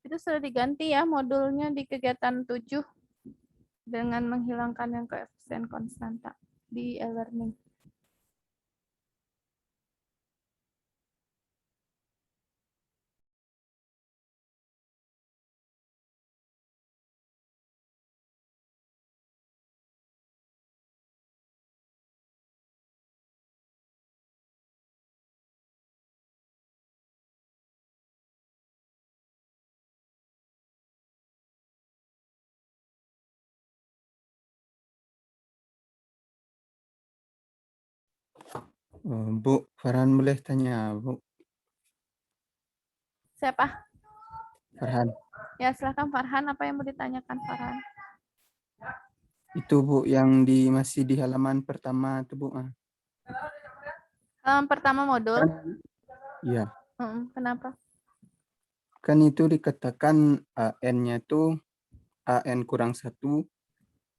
Speaker 1: Itu sudah diganti ya modulnya di kegiatan 7 dengan menghilangkan yang koefisien konstanta di e-learning.
Speaker 5: Bu, Farhan boleh tanya, Bu?
Speaker 1: Siapa?
Speaker 5: Farhan.
Speaker 1: Ya, silakan Farhan. Apa yang mau ditanyakan Farhan?
Speaker 5: Itu Bu yang masih di halaman pertama itu Bu.
Speaker 1: Pertama modul.
Speaker 5: Kan, iya.
Speaker 1: Kenapa?
Speaker 5: Kan itu dikatakan AN-nya itu AN kurang 1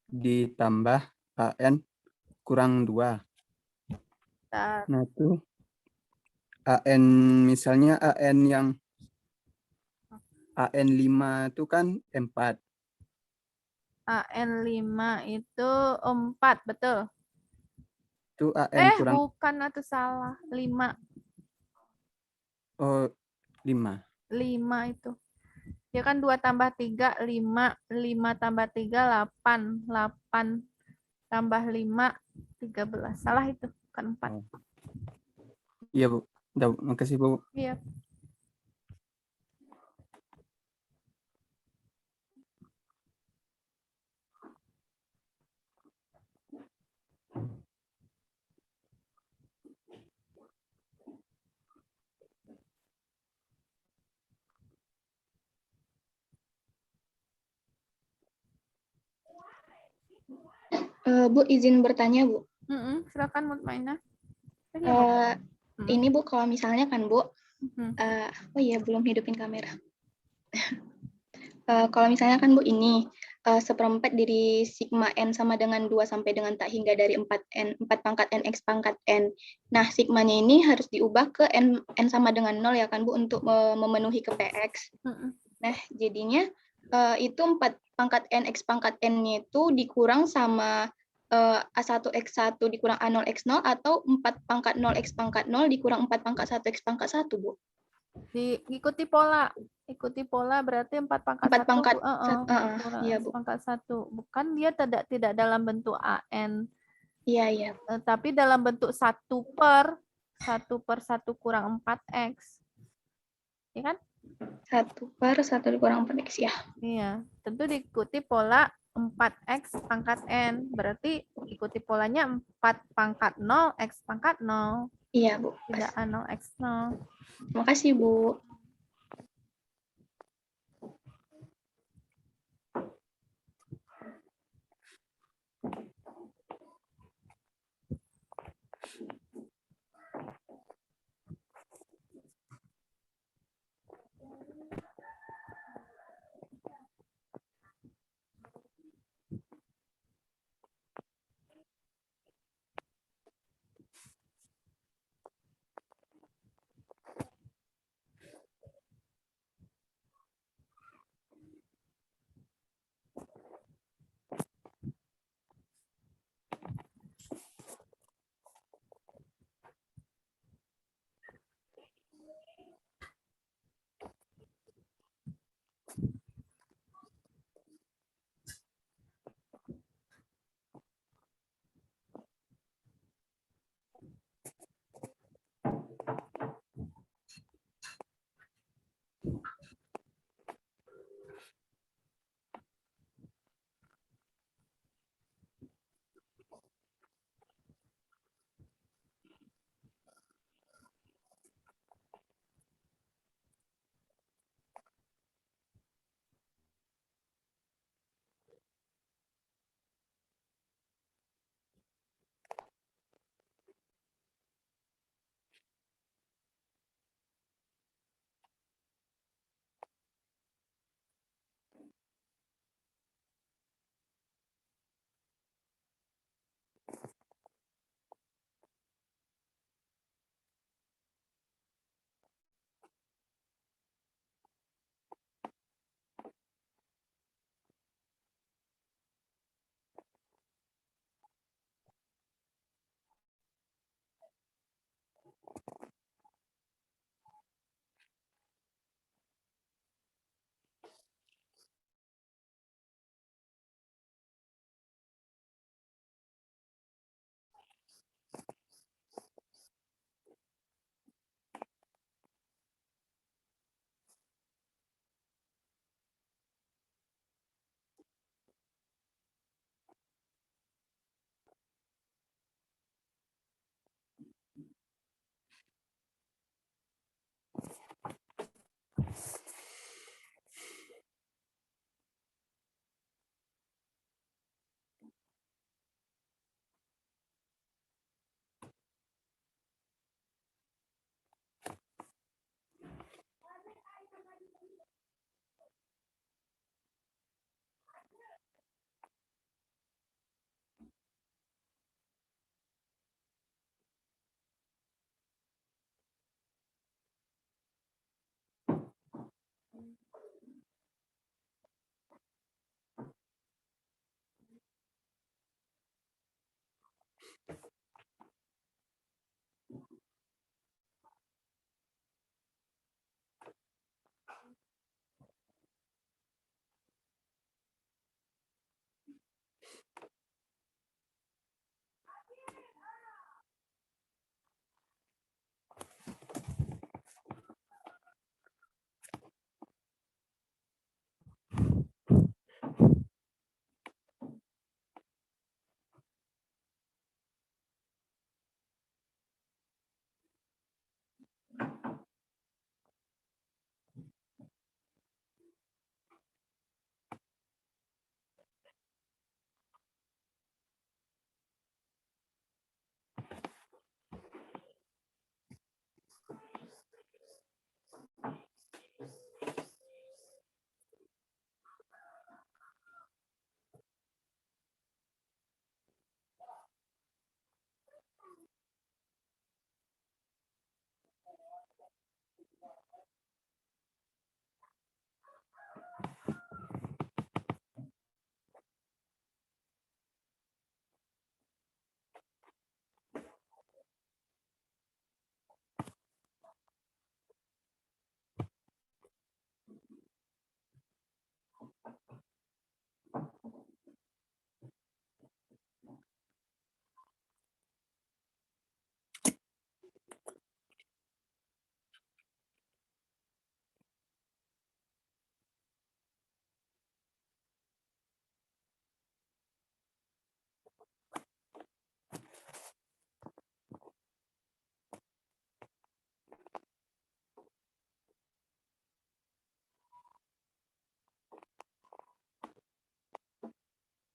Speaker 5: ditambah AN kurang 2.
Speaker 1: Bentar.
Speaker 5: Nah itu AN misalnya AN yang AN 5 itu kan 4.
Speaker 1: AN5 itu 4, betul.
Speaker 5: Itu AN kurang
Speaker 1: Bukan, atau salah. 5.
Speaker 5: 5.
Speaker 1: 5 itu. Ya kan 2 tambah 3, 5. 5 tambah 3, 8. 8 tambah 5, 13. Salah itu, bukan 4.
Speaker 5: Iya Bu. Udah, Bu. Makasih Bu.
Speaker 1: Iya.
Speaker 2: Bu, izin bertanya, Bu.
Speaker 1: Silakan Mutmainah.
Speaker 2: Ini Bu, kalau misalnya kan Bu,
Speaker 1: Mm-mm.
Speaker 2: oh iya belum hidupin kamera. Kalau misalnya kan Bu ini seperempat dari sigma n sama dengan 2 sampai dengan tak hingga dari 4n, 4 pangkat n x pangkat n. Nah, sigmanya ini harus diubah ke n sama dengan 0 ya kan Bu untuk memenuhi ke px. Nah, jadinya itu 4 pangkat n x pangkat n-nya itu dikurang sama A1x1 dikurang A0x0 atau 4 pangkat 0x pangkat 0 dikurang 4 pangkat 1x pangkat 1, Bu.
Speaker 1: Ikuti pola. Ikuti pola berarti 4 pangkat
Speaker 2: 4
Speaker 1: 1
Speaker 2: pangkat
Speaker 1: kurang
Speaker 2: iya,
Speaker 1: X
Speaker 2: Bu.
Speaker 1: pangkat 1. Bukan, dia tidak dalam bentuk AN.
Speaker 2: Iya.
Speaker 1: Tapi dalam bentuk 1 per 1 kurang 4X. Ya kan?
Speaker 2: 1 per 1 dikurang 4x ya.
Speaker 1: Iya, tentu diikuti pola 4X pangkat N. Berarti ikuti polanya 4 pangkat 0, X pangkat 0.
Speaker 2: Iya, Bu.
Speaker 1: Tidak A0, X0.
Speaker 2: Terima kasih, Bu.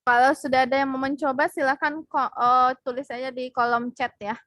Speaker 1: Kalau sudah ada yang mau mencoba, silakan tulis aja di kolom chat ya.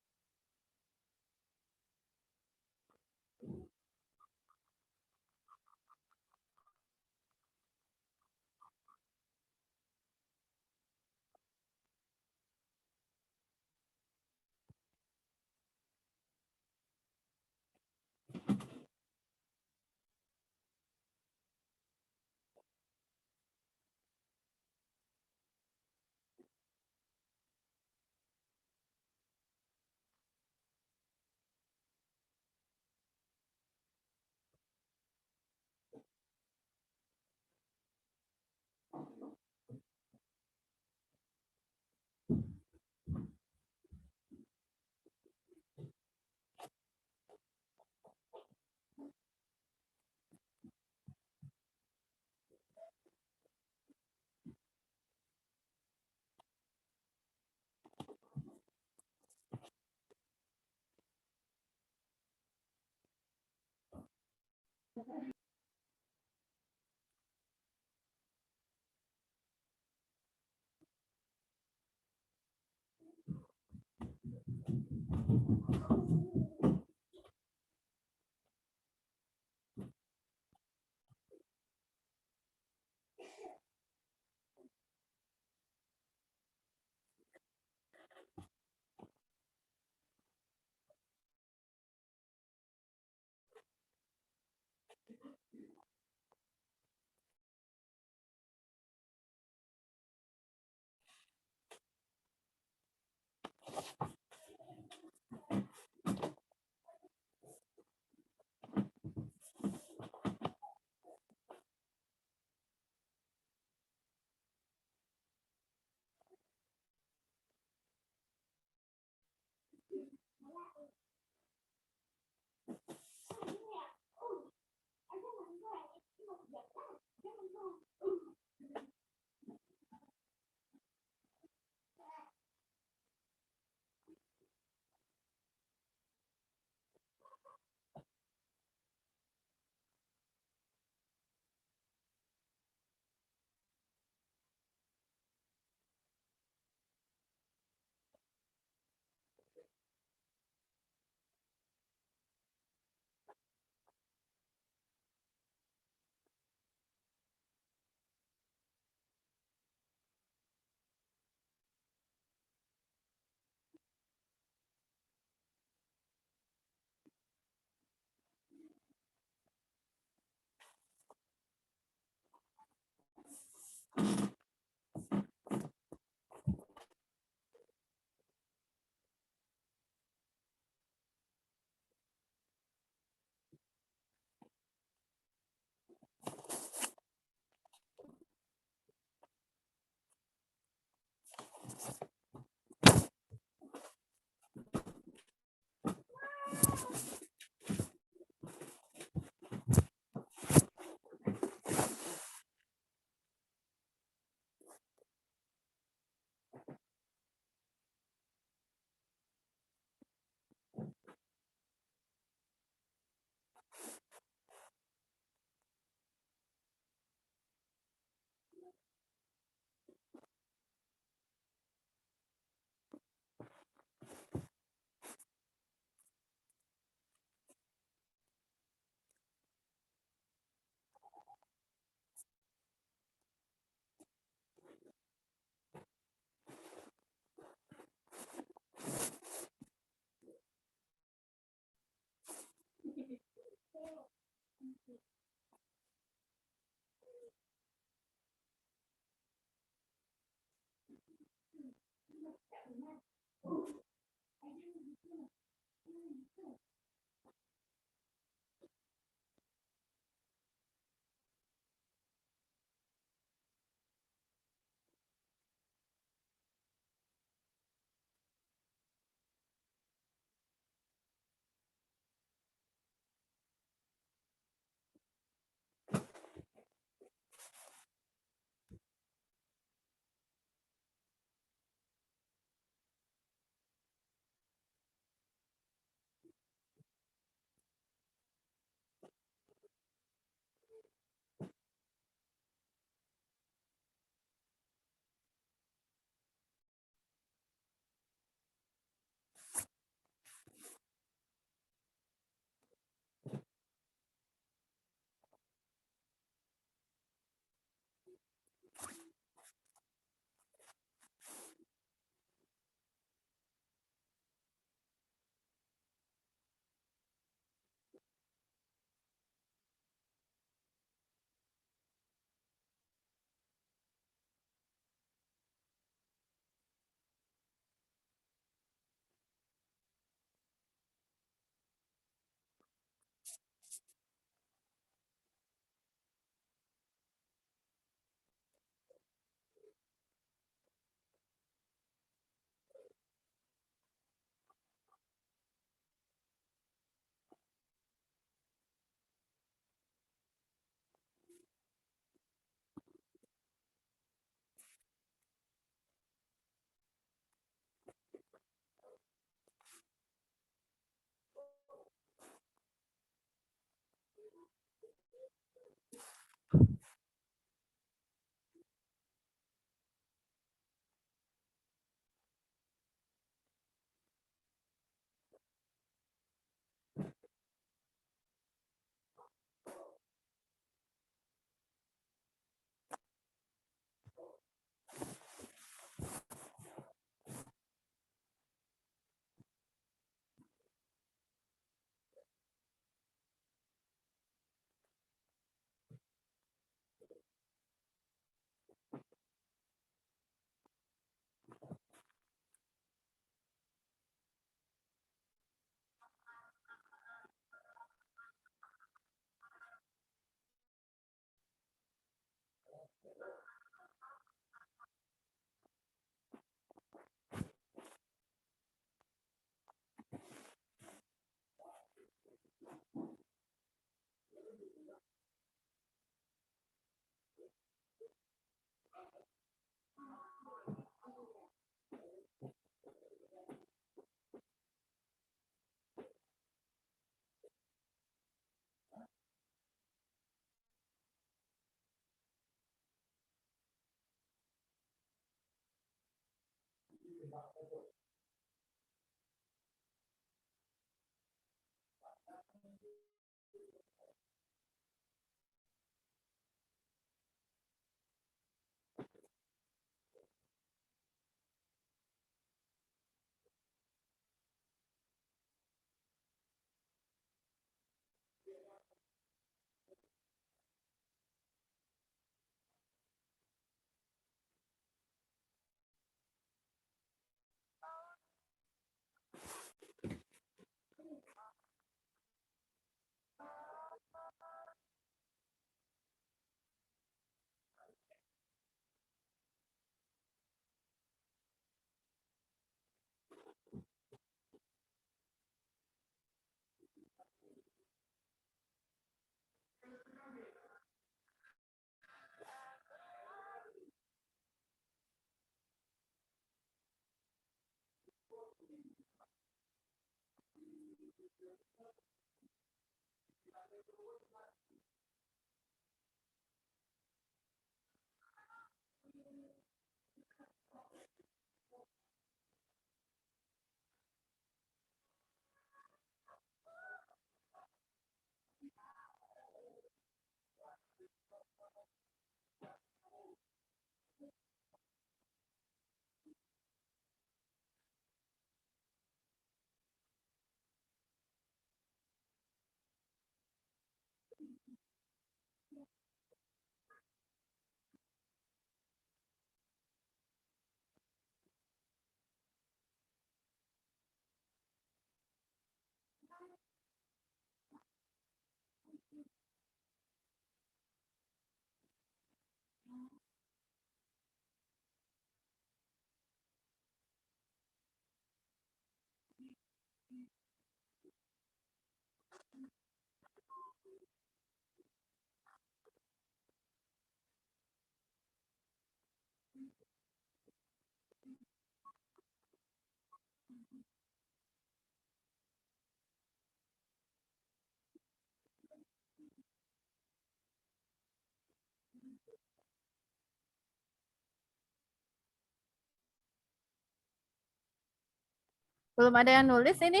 Speaker 1: Belum ada yang nulis ini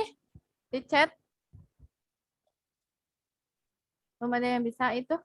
Speaker 1: di chat. Belum ada yang bisa itu.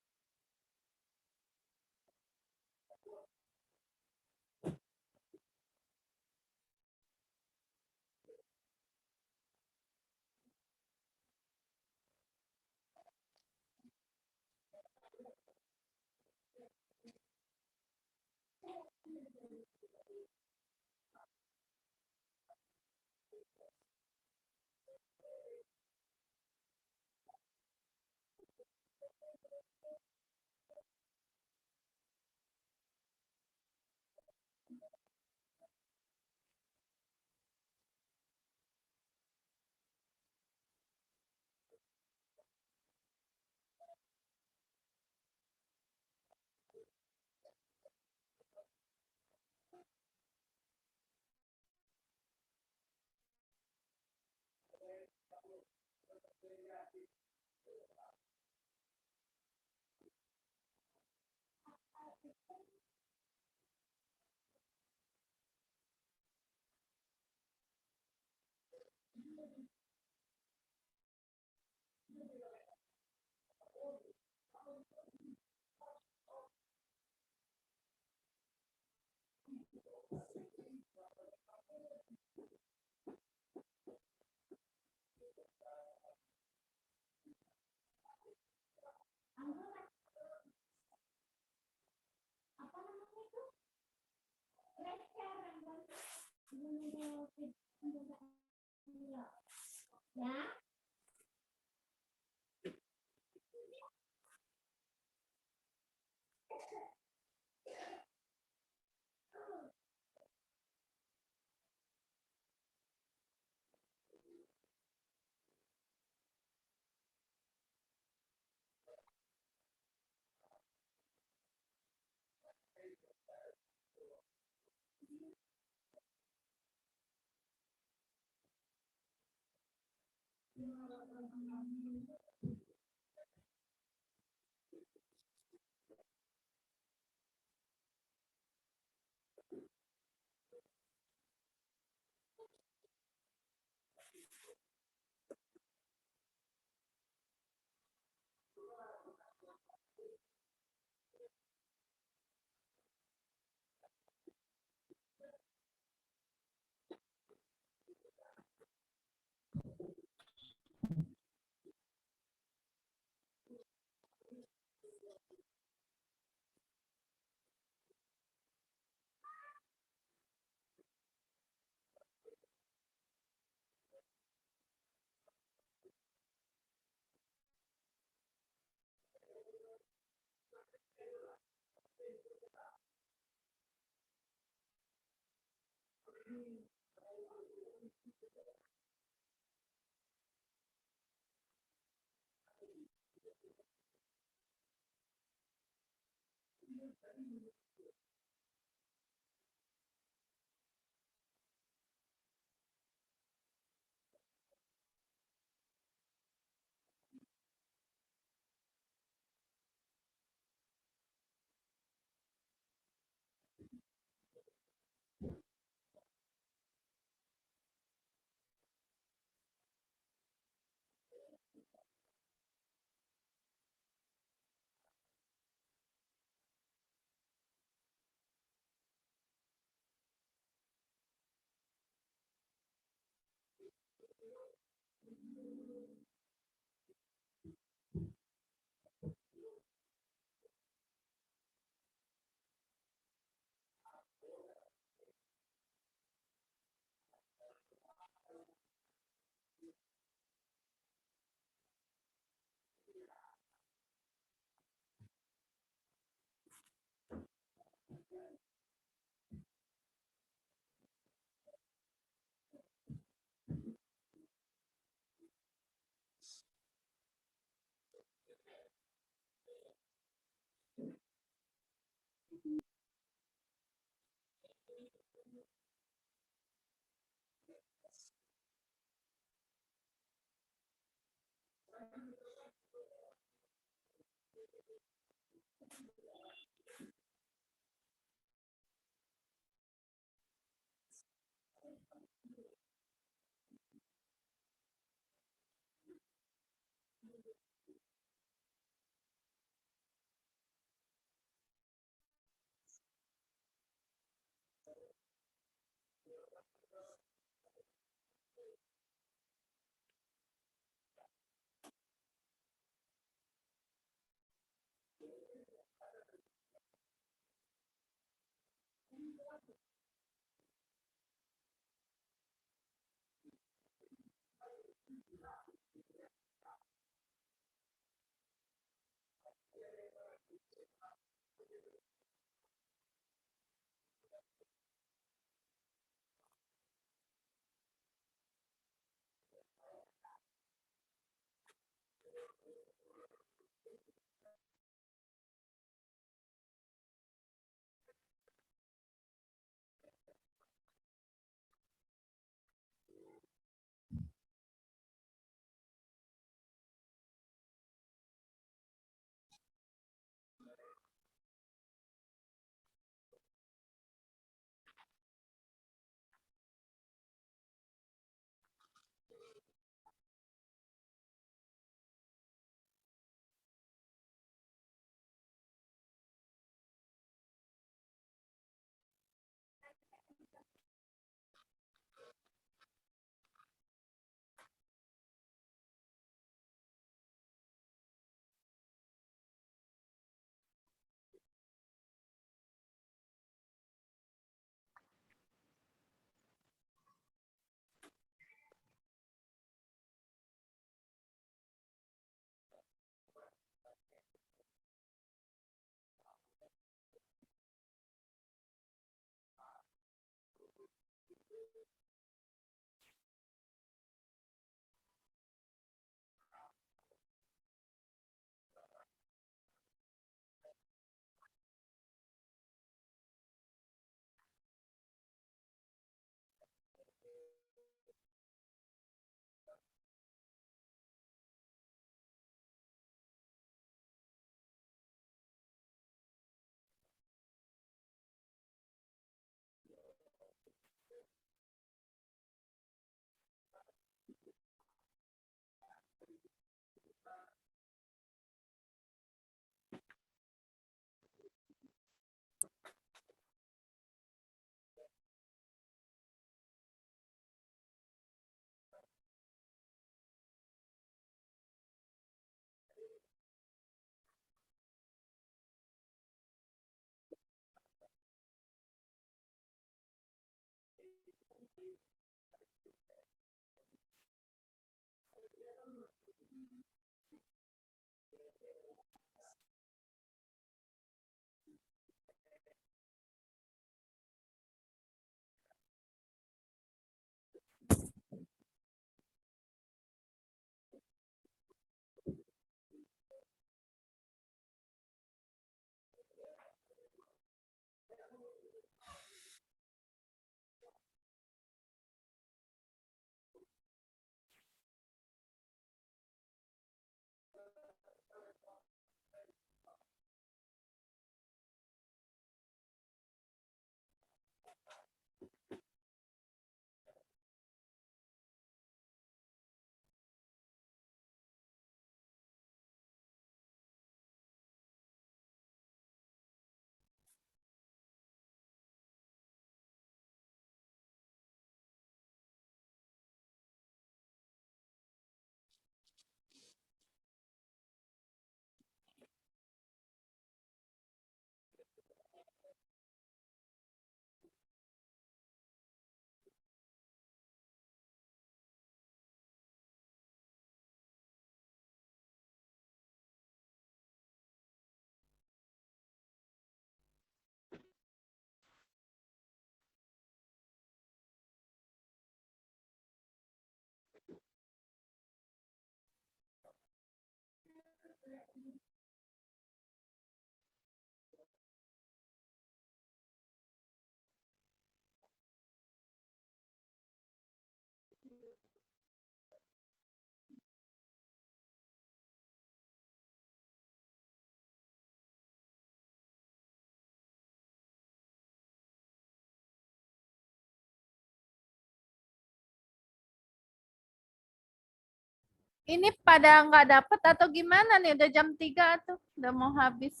Speaker 1: Ini pada nggak dapet atau gimana nih? Udah jam 3 tuh, udah mau habis.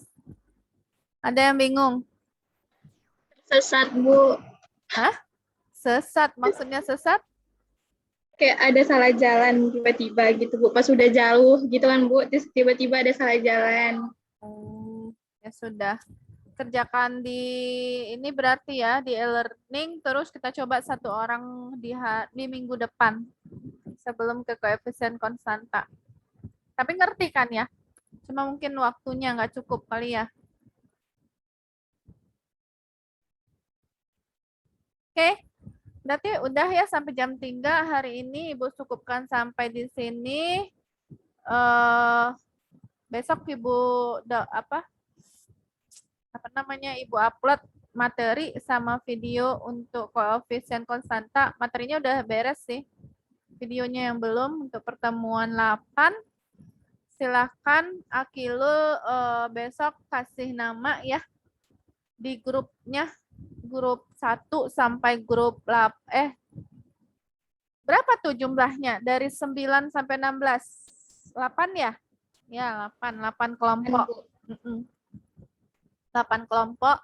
Speaker 1: Ada yang bingung?
Speaker 2: Sesat, Bu.
Speaker 1: Sesat, maksudnya sesat?
Speaker 2: Kayak ada salah jalan tiba-tiba gitu, Bu. Pas udah jauh gitu kan, Bu. Terus tiba-tiba ada salah jalan.
Speaker 1: Ya sudah. Kerjakan di ini berarti ya, di e-learning, terus kita coba 1 orang di minggu depan sebelum ke koefisien konstanta. Tapi ngerti kan ya? Cuma mungkin waktunya nggak cukup kali ya. Oke, berarti udah ya sampai jam 3 hari ini. Ibu cukupkan sampai di sini. Besok Ibu apa namanya, Ibu upload materi sama video untuk koefisien konstanta. Materinya udah beres sih. Videonya yang belum untuk pertemuan 8. Silahkan Akilu besok kasih nama ya di grupnya, grup 1 sampai grup berapa tuh jumlahnya? Dari 9 sampai 16. 8 ya? Ya, 8 kelompok. 8 kelompok.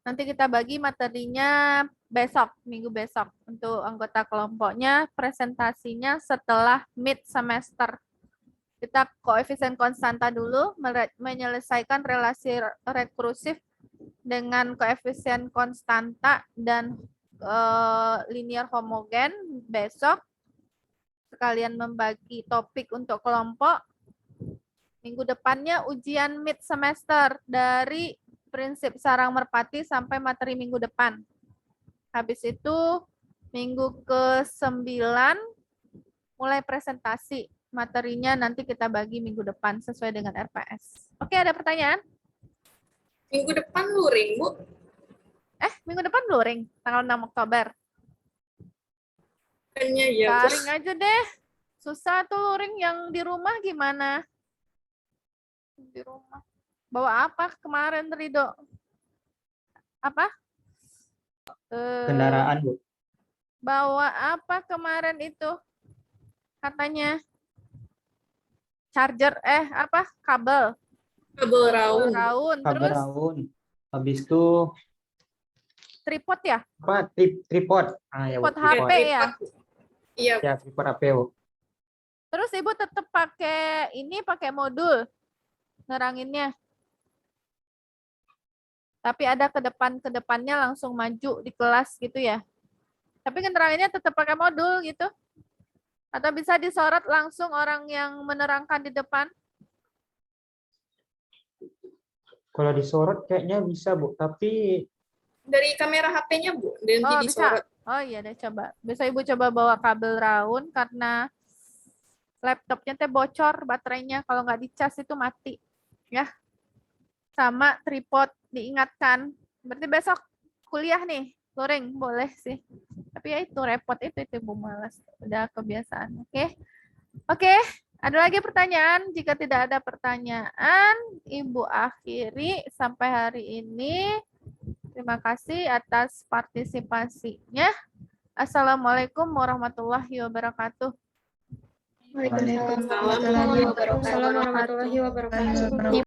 Speaker 1: Nanti kita bagi materinya besok, minggu besok. Untuk anggota kelompoknya, presentasinya setelah mid semester. Kita koefisien konstanta dulu, menyelesaikan relasi rekursif dengan koefisien konstanta dan linear homogen besok. Sekalian membagi topik untuk kelompok. Minggu depannya ujian mid semester dari prinsip sarang merpati sampai materi minggu depan. Habis itu minggu ke-9 mulai presentasi. Materinya nanti kita bagi minggu depan sesuai dengan RPS. Oke, ada pertanyaan?
Speaker 3: Minggu depan luring, Bu.
Speaker 1: Minggu depan luring, tanggal 6 Oktober.
Speaker 3: Kayaknya ya, Bu.
Speaker 1: Daring aja deh. Susah tuh luring, yang di rumah gimana? Di rumah. Bawa apa kemarin, Rido? Apa?
Speaker 4: Kendaraan, Bu.
Speaker 1: Bawa apa kemarin itu? Katanya charger, kabel.
Speaker 3: Kabel raun.
Speaker 1: Raun.
Speaker 4: Kabel
Speaker 1: Terus
Speaker 4: raun. Habis itu
Speaker 1: tripod ya?
Speaker 4: apa? Tripod. Ya, Bu,
Speaker 1: Tripod HP ya?
Speaker 3: Iya,
Speaker 4: Ya, tripod HP, Bu.
Speaker 1: Terus Ibu tetap pakai modul neranginnya. Tapi ada ke depannya langsung maju di kelas gitu ya. Tapi neranginnya tetap pakai modul gitu. Atau bisa disorot langsung orang yang menerangkan di depan.
Speaker 4: Kalau disorot kayaknya bisa, Bu. Tapi
Speaker 3: dari kamera HP-nya, Bu. Dan
Speaker 1: Oh,
Speaker 3: disorot.
Speaker 1: bisa. Oh iya deh, coba. Bisa Ibu coba bawa kabel raun karena laptopnya teh bocor baterainya. Kalau nggak dicas itu mati. Ya. Sama tripod diingatkan. Berarti besok kuliah nih. Luring boleh sih. Tapi ya itu repot itu Ibu malas. Udah kebiasaan. Oke. Ada lagi pertanyaan? Jika tidak ada pertanyaan, Ibu akhiri sampai hari ini. Terima kasih atas partisipasinya. Assalamualaikum warahmatullahi wabarakatuh.
Speaker 2: Waalaikumsalam warahmatullahi wabarakatuh.